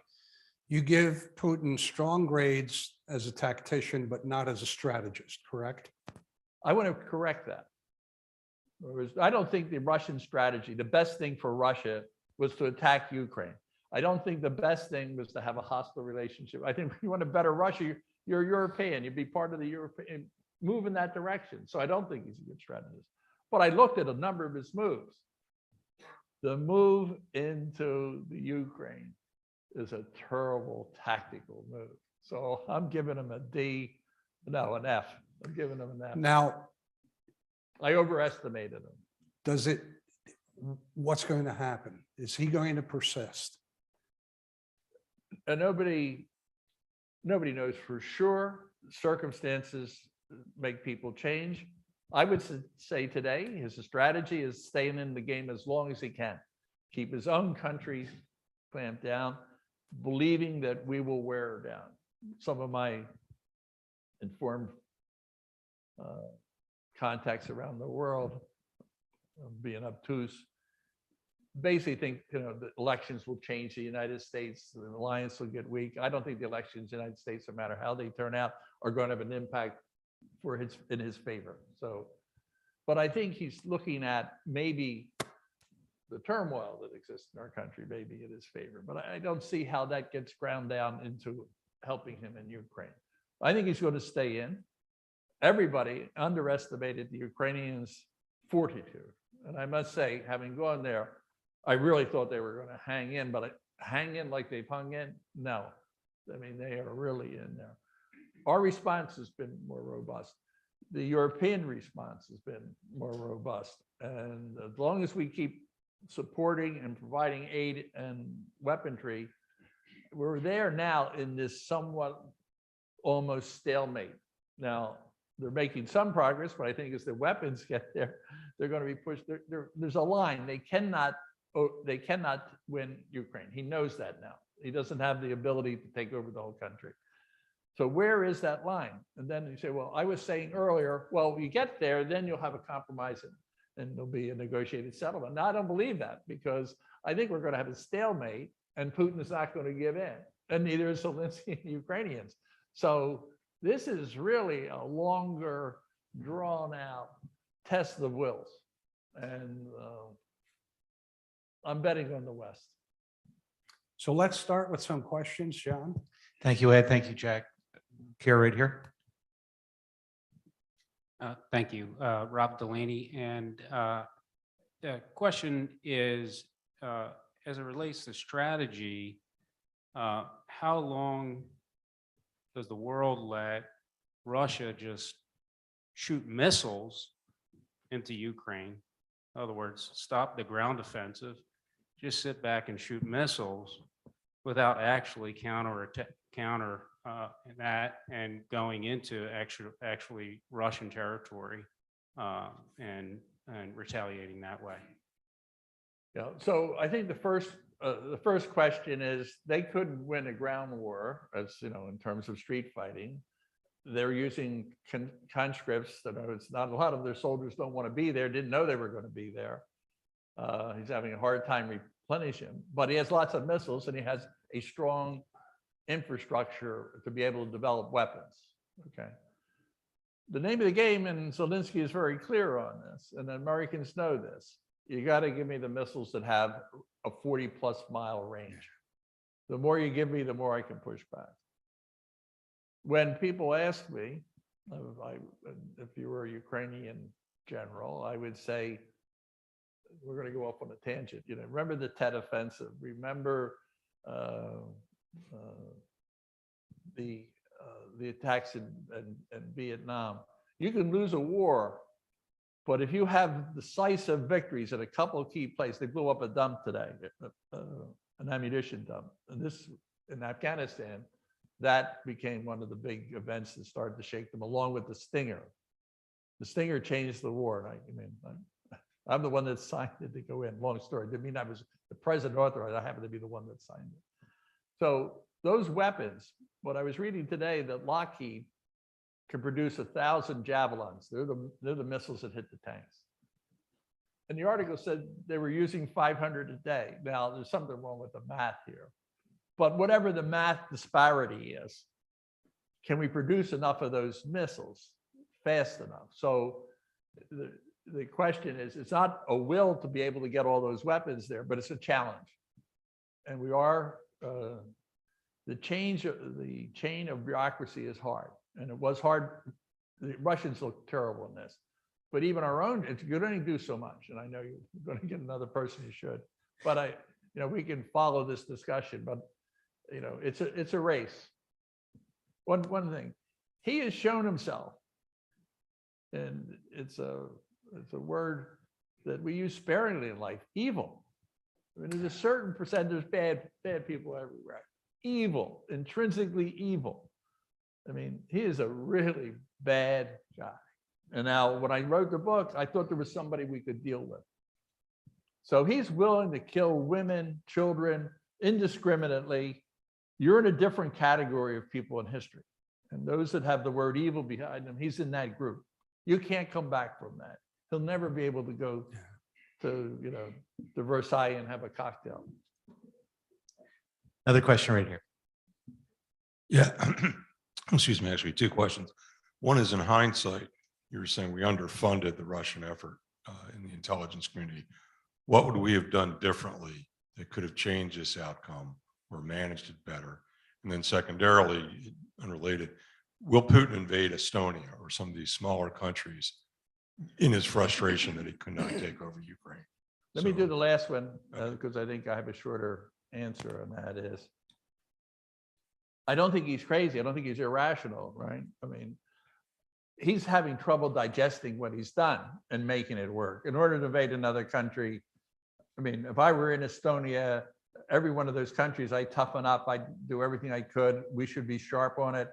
you give Putin strong grades as a tactician, but not as a strategist, correct? I want to correct that. I don't think the Russian strategy, the best thing for Russia was to attack Ukraine. I don't think the best thing was to have a hostile relationship. I think if you want a better Russia, you're European, you'd be part of the European, move in that direction. So I don't think he's a good strategist. But I looked at a number of his moves. The move into the Ukraine is a terrible tactical move. So I'm giving him an F. I'm giving him an F. Now, I overestimated him. What's going to happen? Is he going to persist? And nobody knows for sure. Circumstances make people change. I would say today, his strategy is staying in the game as long as he can. Keep his own country clamped down, believing that we will wear her down. Some of my informed contacts around the world, being obtuse, basically think, the elections will change the United States, the alliance will get weak. I don't think the elections in the United States, no matter how they turn out, are going to have an impact in his favor. So, but I think he's looking at maybe the turmoil that exists in our country, maybe in his favor. But I don't see how that gets ground down into helping him in Ukraine. I think he's going to stay in. Everybody underestimated the Ukrainians' fortitude. And I must say, having gone there, I really thought they were going to hang in, but hang in like they've hung in? No. I mean, they are really in there. Our response has been more robust. The European response has been more robust. And as long as we keep supporting and providing aid and weaponry, we're there now in this somewhat almost stalemate. Now, they're making some progress, but I think as the weapons get there, they're going to be pushed. There's a line. They cannot win Ukraine. He knows that now. He doesn't have the ability to take over the whole country. So where is that line? And then you say, well, I was saying earlier, well, you get there, then you'll have a compromise and there'll be a negotiated settlement. Now, I don't believe that, because I think we're going to have a stalemate and Putin is not going to give in, and neither is Zelensky and the Ukrainians. So this is really a longer, drawn out test of wills. And I'm betting on the West. So let's start with some questions, John. Thank you, Ed. Thank you, Jack. Kara, right here. Thank you, Rob Delaney. And the question is, as it relates to strategy, how long does the world let Russia just shoot missiles into Ukraine? In other words, stop the ground offensive, just sit back and shoot missiles without actually counter that and going into actually Russian territory and retaliating that way. Yeah. So I think the first question is, they couldn't win a ground war, as in terms of street fighting. They're using conscripts that it's not, a lot of their soldiers don't want to be there, didn't know they were going to be there. He's having a hard time replenishing, but he has lots of missiles and he has a strong infrastructure to be able to develop weapons. Okay. The name of the game, and Zelensky is very clear on this, and the Americans know this. You got to give me the missiles that have a 40+ mile range. The more you give me, the more I can push back. When people ask me, if you were a Ukrainian general, I would say, we're going to go off on a tangent. Remember the Tet Offensive. Remember the attacks in Vietnam. You can lose a war, but if you have decisive victories at a couple of key places, they blew up a dump today, an ammunition dump, and this in Afghanistan, that became one of the big events that started to shake them, along with the Stinger. The Stinger changed the war. I'm the one that signed it to go in. Long story. Didn't mean I was the president authorized. I happened to be the one that signed it. So those weapons, what I was reading today, that Lockheed can produce 1,000 javelins. They're the missiles that hit the tanks. And the article said they were using 500 a day. Now, there's something wrong with the math here. But whatever the math disparity is, can we produce enough of those missiles fast enough? So the question is, it's not a will to be able to get all those weapons there, but it's a challenge. And we are, the chain of bureaucracy is hard. And it was hard. The Russians look terrible in this. But even our own, you don't do so much. And I know you're going to get another person who should. But we can follow this discussion. But it's a race. One thing, he has shown himself, and it's a word that we use sparingly in life, evil. I mean, there's a certain percentage of bad people everywhere. Evil, intrinsically evil. I mean, he is a really bad guy. And now when I wrote the book, I thought there was somebody we could deal with. So he's willing to kill women, children, indiscriminately. You're in a different category of people in history. And those that have the word evil behind them, he's in that group. You can't come back from that. He'll never be able to go to, to Versailles and have a cocktail. Another question right here. Yeah, excuse me, actually, two questions. One is, in hindsight, you were saying we underfunded the Russian effort in the intelligence community. What would we have done differently that could have changed this outcome or managed it better? And then secondarily, unrelated, will Putin invade Estonia or some of these smaller countries in his frustration that he could not take over Ukraine? Let me do the last one, because I think I have a shorter answer on that. Is I don't think he's crazy. I don't think he's irrational, right? I mean, he's having trouble digesting what he's done and making it work. In order to invade another country, I mean, if I were in Estonia, every one of those countries, I'd toughen up. I'd do everything I could. We should be sharp on it.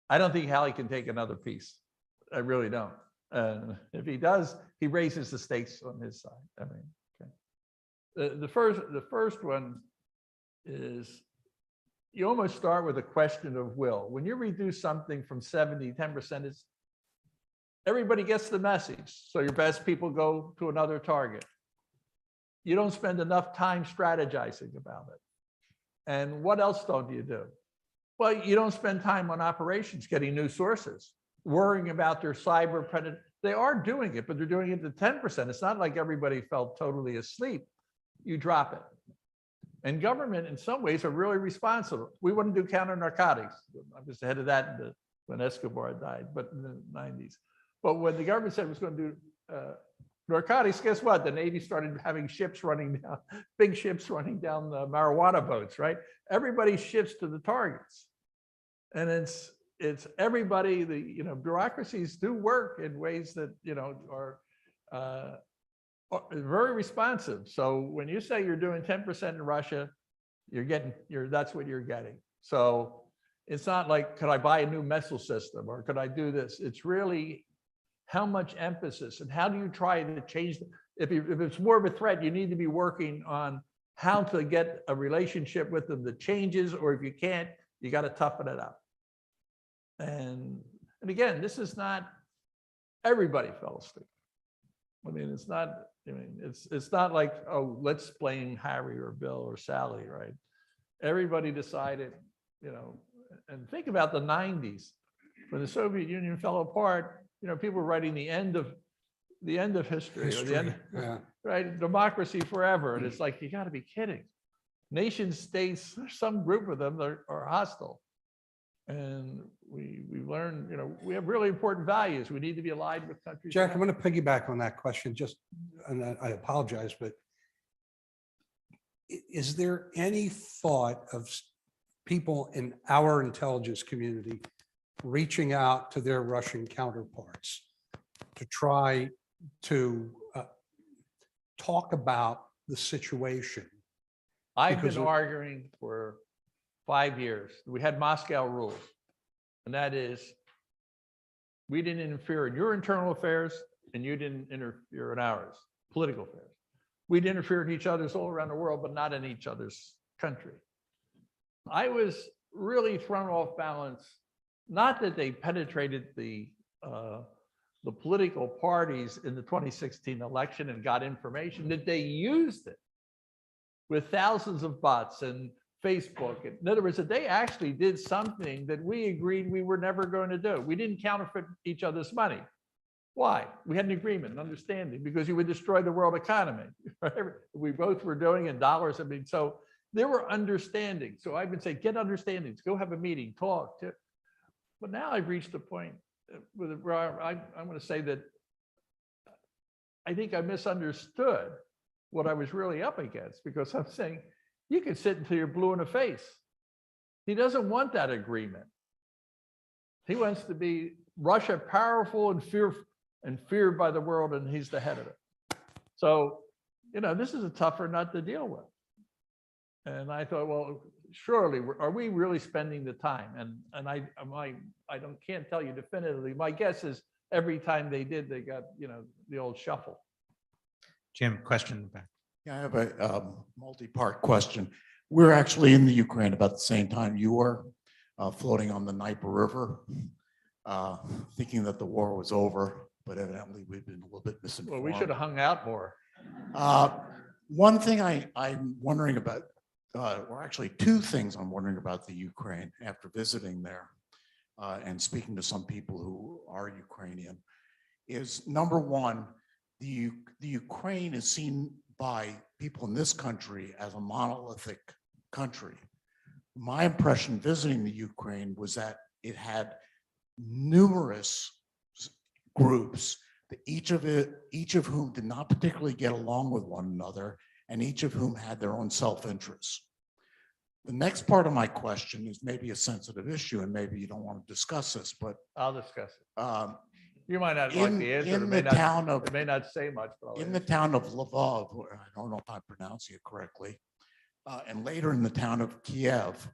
I don't think Hallie can take another piece. I really don't. If he does, he raises the stakes on his side. I mean, okay. The first one is, you almost start with a question of will. When you reduce something from 70, 10%, everybody gets the message. So your best people go to another target. You don't spend enough time strategizing about it. And what else don't you do? Well, you don't spend time on operations, getting new sources, worrying about their cyber predator. They are doing it, but they're doing it to 10%. It's not like everybody fell totally asleep. You drop it. And government, in some ways, are really responsible. We wouldn't do counter narcotics. I was ahead of that when Escobar died, but in the 90s. But when the government said it was going to do narcotics, guess what? The Navy started having ships running down, big ships running down the marijuana boats, right? Everybody shifts to the targets. And it's everybody, bureaucracies do work in ways that, are very responsive. So when you say you're doing 10% in Russia, that's what you're getting. So it's not like, could I buy a new missile system or could I do this? It's really how much emphasis and how do you try to change? If it's more of a threat, you need to be working on how to get a relationship with them that changes, or if you can't, you got to toughen it up. And again, this is not, everybody fell asleep. I mean, it's not like, oh, let's blame Harry or Bill or Sally, right? Everybody decided, and think about the 90s when the Soviet Union fell apart. People were writing the end of history, or the end, right? Democracy forever. And it's like, you got to be kidding. Nation states, some group of them are hostile. And we learned, we have really important values. We need to be aligned with countries. Jack, I'm going to piggyback on that question, and I apologize, but is there any thought of people in our intelligence community reaching out to their Russian counterparts to try to talk about the situation? I've been arguing for 5 years. We had Moscow rules, and that is, we didn't interfere in your internal affairs, and you didn't interfere in ours, political affairs. We'd interfere in each other's all around the world, but not in each other's country. I was really thrown off balance. Not that they penetrated the political parties in the 2016 election and got information, that they used it with thousands of bots and Facebook. In other words, that they actually did something that we agreed we were never going to do. We didn't counterfeit each other's money. Why? We had an agreement, an understanding, because you would destroy the world economy. We both were doing in dollars. I mean, so there were understandings. So I would say, get understandings, go have a meeting, talk. But now I've reached a point where I'm going to say that I think I misunderstood what I was really up against, because I'm saying you can sit until you're blue in the face. He doesn't want that agreement. He wants to be Russia powerful and feared by the world, and he's the head of it. So, this is a tougher nut to deal with. And I thought, well, surely, are we really spending the time? And I can't tell you definitively. My guess is every time they did, they got, the old shuffle. Jim, question in the back. Yeah, I have a multi-part question. We're actually in the Ukraine about the same time you were, floating on the Dnieper River, thinking that the war was over, but evidently we've been a little bit misinformed. Well, we should have hung out more. One thing I'm wondering about, or actually two things I'm wondering about the Ukraine after visiting there and speaking to some people who are Ukrainian, is number one, the Ukraine is seen by people in this country as a monolithic country. My impression visiting the Ukraine was that it had numerous groups, each of whom did not particularly get along with one another, and each of whom had their own self-interest. The next part of my question is maybe a sensitive issue, and maybe you don't want to discuss this, but I'll discuss it. You might not like the answer. in the town of It may not say much. But I'll in the answer. town of Lvov, I don't know if I'm pronouncing it correctly, and later in the town of Kiev,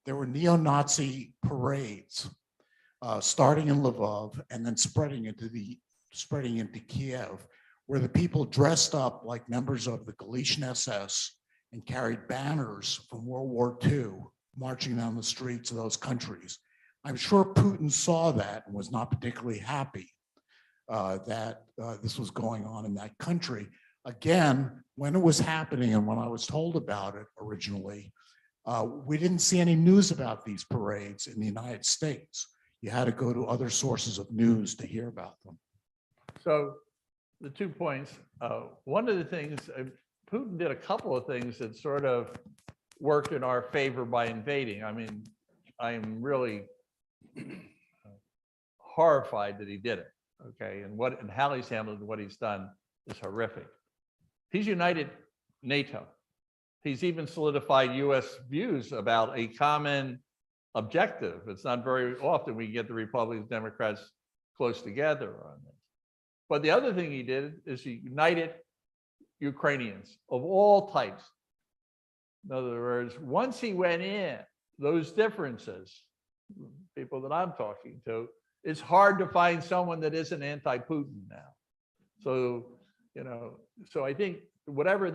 there were neo-Nazi parades starting in Lvov and then spreading into Kiev, where the people dressed up like members of the Galician SS and carried banners from World War II marching down the streets of those countries. I'm sure Putin saw that and was not particularly happy that this was going on in that country. Again, when it was happening and when I was told about it originally, we didn't see any news about these parades in the United States. You had to go to other sources of news to hear about them. So the 2 points, one of the things, Putin did a couple of things that sort of worked in our favor by invading. I mean, I'm really horrified that he did it. Okay, and how he's handled what he's done is horrific. He's united NATO. He's even solidified US views about a common objective. It's not very often we get the Republicans, Democrats close together on this. But the other thing he did is he united Ukrainians of all types. In other words, once he went in, those differences, people that I'm talking to, it's hard to find someone that isn't anti-Putin now. So, so I think whatever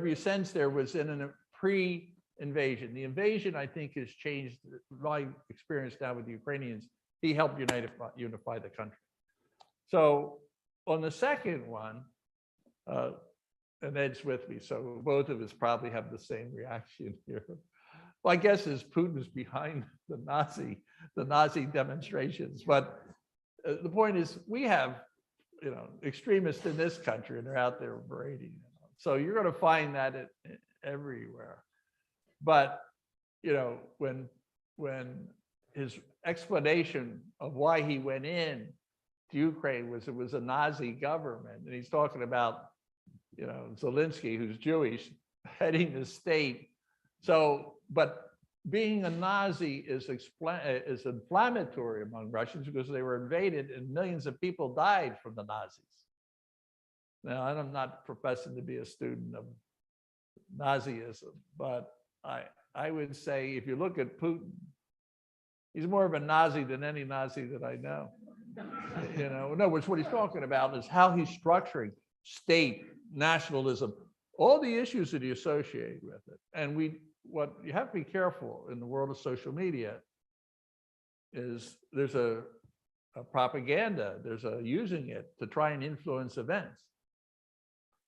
you sense there was in a pre-invasion. The invasion, I think, has changed my experience now with the Ukrainians. He helped unify the country. So on the second one, and Ed's with me, so both of us probably have the same reaction here. My guess is Putin is behind the Nazi demonstrations. But the point is, we have, extremists in this country, and they're out there berating. So you're going to find that everywhere. But when his explanation of why he went in to Ukraine was it was a Nazi government, and he's talking about Zelensky, who's Jewish, heading the state. So, but being a Nazi is inflammatory among Russians because they were invaded and millions of people died from the Nazis. Now, I'm not professing to be a student of Nazism, but I would say if you look at Putin, he's more of a Nazi than any Nazi that I know. In other words, what he's talking about is how he's structuring state, nationalism, all the issues that he associated with it. And what you have to be careful in the world of social media is there's a propaganda, there's a using it to try and influence events.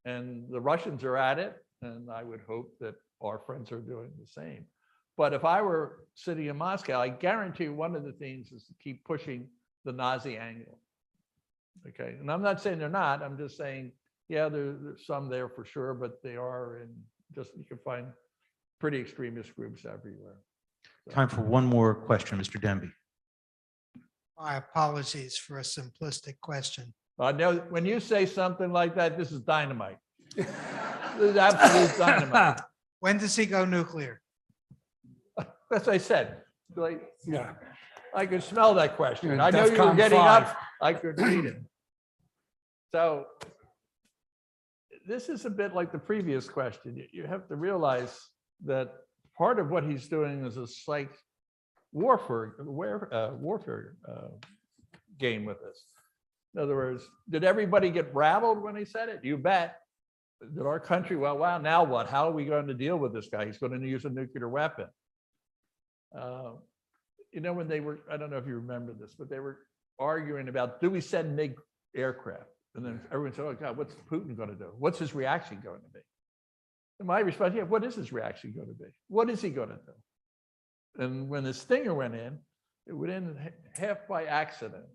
And the Russians are at it, and I would hope that our friends are doing the same. But if I were sitting in Moscow, I guarantee one of the things is to keep pushing the Nazi angle. Okay, and I'm not saying they're not, I'm just saying, yeah, there's some there for sure, but they are in just, you can find pretty extremist groups everywhere. Time for one more question, Mr. Demby. My apologies for a simplistic question. I know when you say something like that, this is dynamite. This is absolute dynamite. When does he go nuclear? As I said, like, Yeah. I could smell that question. You're I know you were DEFCON getting 5. up, I could read it. So this is a bit like the previous question. You have to realize that part of what he's doing is a psych warfare game with us. In other words, did everybody get rattled when he said it? You bet. Did our country, well, wow, now what? How are we going to deal with this guy? He's going to use a nuclear weapon. You know, when they were, I don't know if you remember this, but they were arguing about, do we send MiG aircraft? And then everyone said, oh God, what's Putin going to do? What's his reaction going to be? And my response, yeah, what is his reaction going to be? What is he going to do? And when the Stinger went in, it went in half by accident.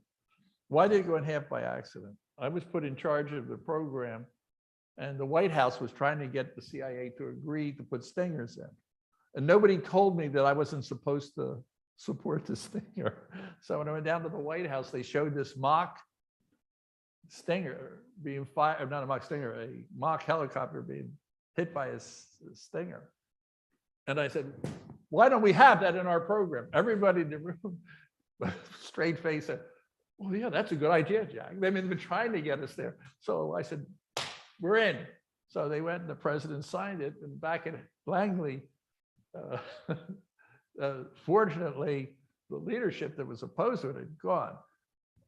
Why did it go in half by accident? I was put in charge of the program, and the White House was trying to get the CIA to agree to put Stingers in. And nobody told me that I wasn't supposed to support the Stinger. So when I went down to the White House, they showed this mock Stinger being fired, not a mock Stinger, a mock helicopter being hit by a Stinger. And I said, why don't we have that in our program? Everybody in the room, straight face said, well, yeah, that's a good idea, Jack. I mean, they've been trying to get us there. So I said, we're in. So they went and the president signed it, and back at Langley, fortunately, the leadership that was opposed to it had gone.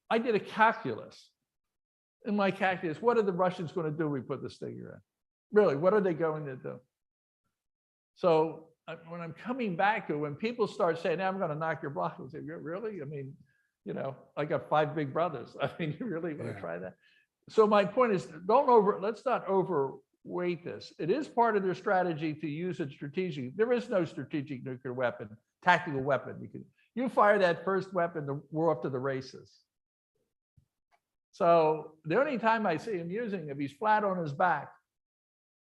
I did a calculus. In my calculus, what are the Russians going to do when we put the Stinger in? Really, what are they going to do? So when I'm coming back to it, when people start saying, I'm going to knock your block, I say, really? I mean, you know, I got 5 big brothers. I mean, you really want to try that? So my point is, let's not overweight this. It is part of their strategy to use it strategically. There is no strategic nuclear weapon, tactical weapon. You fire that first weapon, we're off to the races. So the only time I see him using it, he's flat on his back,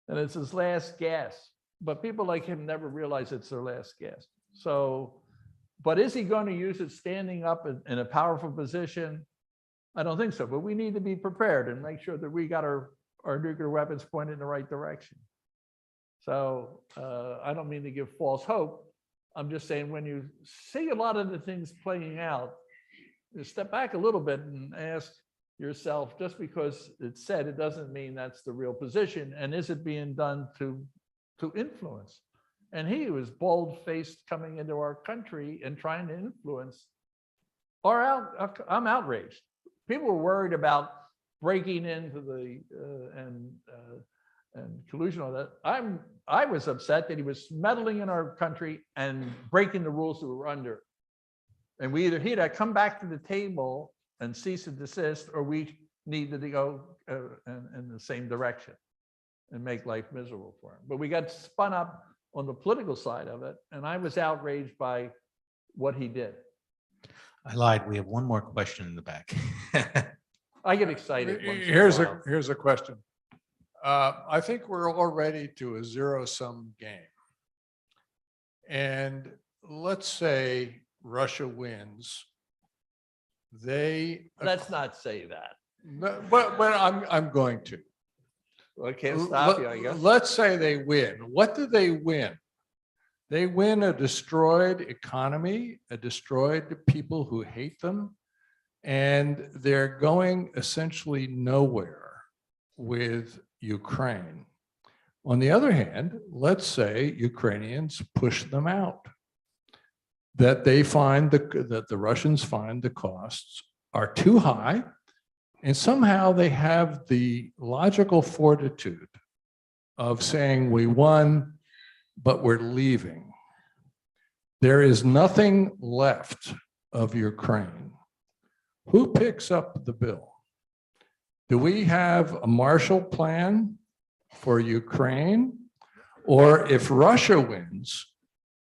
and it's his last gas. But people like him never realize it's their last gas. So, but is he going to use it standing up in a powerful position? I don't think so, but we need to be prepared and make sure that we got our nuclear weapons pointed in the right direction. So I don't mean to give false hope. I'm just saying, when you see a lot of the things playing out, you step back a little bit and ask yourself, just because it's said, it doesn't mean that's the real position. And is it being done to influence? And he was bold-faced coming into our country and trying to influence. I'm outraged. People were worried about breaking into the and collusion, all that. I was upset that he was meddling in our country and breaking the rules that we were under. And we either he'd come back to the table and cease and desist, or we needed to go in the same direction and make life miserable for him. But we got spun up on the political side of it, and I was outraged by what he did. I lied. We have one more question in the back. I get excited. once in a Here's while. a question. I think we're all ready to a zero-sum game. And let's say Russia wins. Let's not say that. But I'm going to. I can't stop you, I guess. Let's say they win. What do they win? They win a destroyed economy, a destroyed people who hate them, and they're going essentially nowhere with Ukraine. On the other hand, let's say Ukrainians push them out, that they find that the Russians find the costs are too high, and somehow they have the logical fortitude of saying, we won, but we're leaving. There is nothing left of Ukraine. Who picks up the bill? Do we have a Marshall Plan for Ukraine? Or if Russia wins,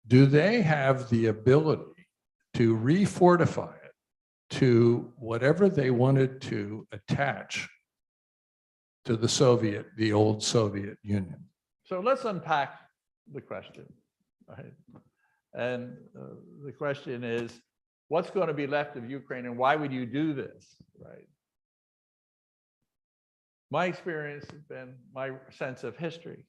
do they have the ability to refortify it, to whatever they wanted to attach to the old Soviet Union. So let's unpack the question. Right? And the question is, what's going to be left of Ukraine and why would you do this? Right? My experience has been, my sense of history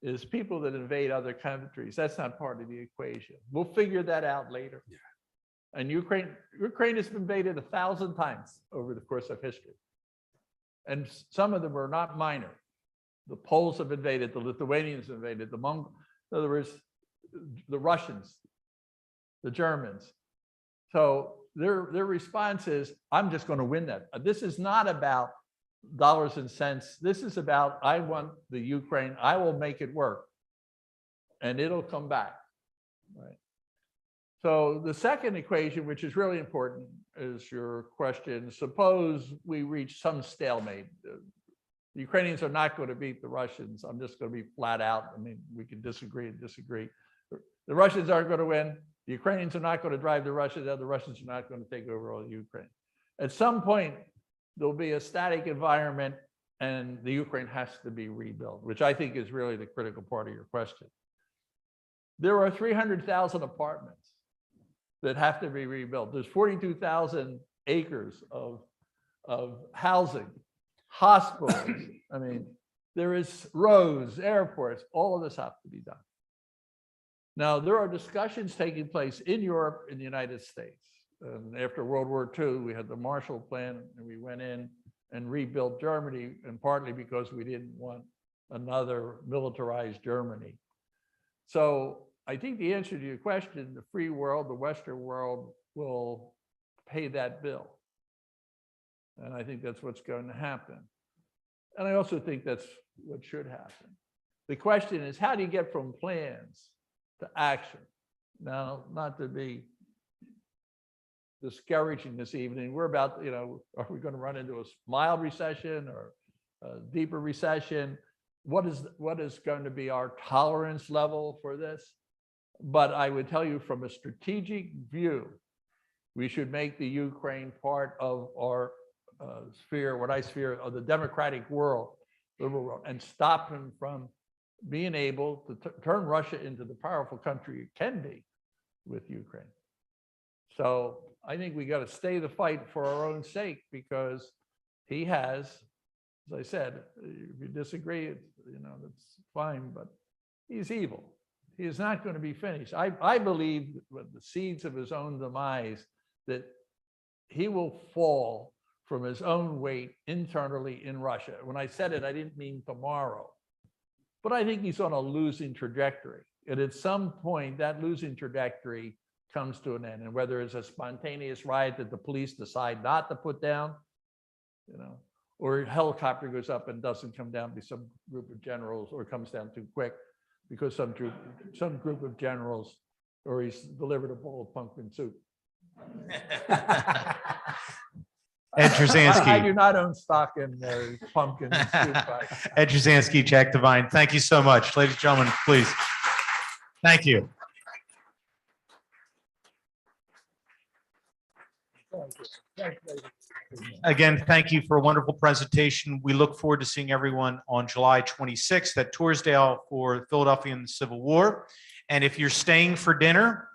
is people that invade other countries, that's not part of the equation. We'll figure that out later. Yeah. And Ukraine has been invaded 1,000 times over the course of history. And some of them are not minor. The Poles have invaded, the Lithuanians have invaded, the Mongols, in other words, the Russians, the Germans. So their response is, I'm just going to win that. This is not about dollars and cents. This is about, I want the Ukraine, I will make it work and it'll come back, right? So the second equation, which is really important, is your question. Suppose we reach some stalemate. The Ukrainians are not going to beat the Russians. I'm just going to be flat out. I mean, we can disagree and disagree. The Russians aren't going to win. The Ukrainians are not going to drive the Russians out. The Russians are not going to take over all of Ukraine. At some point, there'll be a static environment and the Ukraine has to be rebuilt, which I think is really the critical part of your question. There are 300,000 apartments that have to be rebuilt. There's 42,000 acres of housing, hospitals. I mean, there is roads, airports, all of this have to be done. Now, there are discussions taking place in Europe and the United States. And after World War II, we had the Marshall Plan, and we went in and rebuilt Germany, and partly because we didn't want another militarized Germany. So I think the answer to your question, the free world, the Western world will pay that bill. And I think that's what's going to happen. And I also think that's what should happen. The question is, how do you get from plans to action? Now, not to be discouraging this evening, we're about, are we going to run into a mild recession or a deeper recession? What is going to be our tolerance level for this? But I would tell you from a strategic view, we should make the Ukraine part of our sphere of the democratic world, liberal world, and stop him from being able to turn Russia into the powerful country it can be with Ukraine. So I think we got to stay the fight for our own sake, because he has, as I said, if you disagree, that's fine, but he's evil. He is not going to be finished. I believe with the seeds of his own demise that he will fall from his own weight internally in Russia. When I said it, I didn't mean tomorrow, but I think he's on a losing trajectory. And at some point, that losing trajectory comes to an end. And whether it's a spontaneous riot that the police decide not to put down, or a helicopter goes up and doesn't come down by some group of generals, or comes down too quick because some group of generals, or he's delivered a bowl of pumpkin soup. Ed Turzanski. I do not own stock in pumpkin soup. Ed Turzanski, Jack Devine, thank you so much. Ladies and gentlemen, please. Thank you. Again, thank you for a wonderful presentation. We look forward to seeing everyone on July 26th at Torresdale for Philadelphia and the Civil War. And if you're staying for dinner,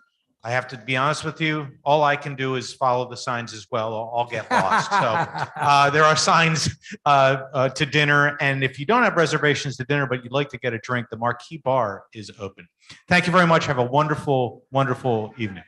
I have to be honest with you, all I can do is follow the signs as well. I'll get lost. So there are signs to dinner. And if you don't have reservations to dinner, but you'd like to get a drink, the Marquee Bar is open. Thank you very much. Have a wonderful, wonderful evening.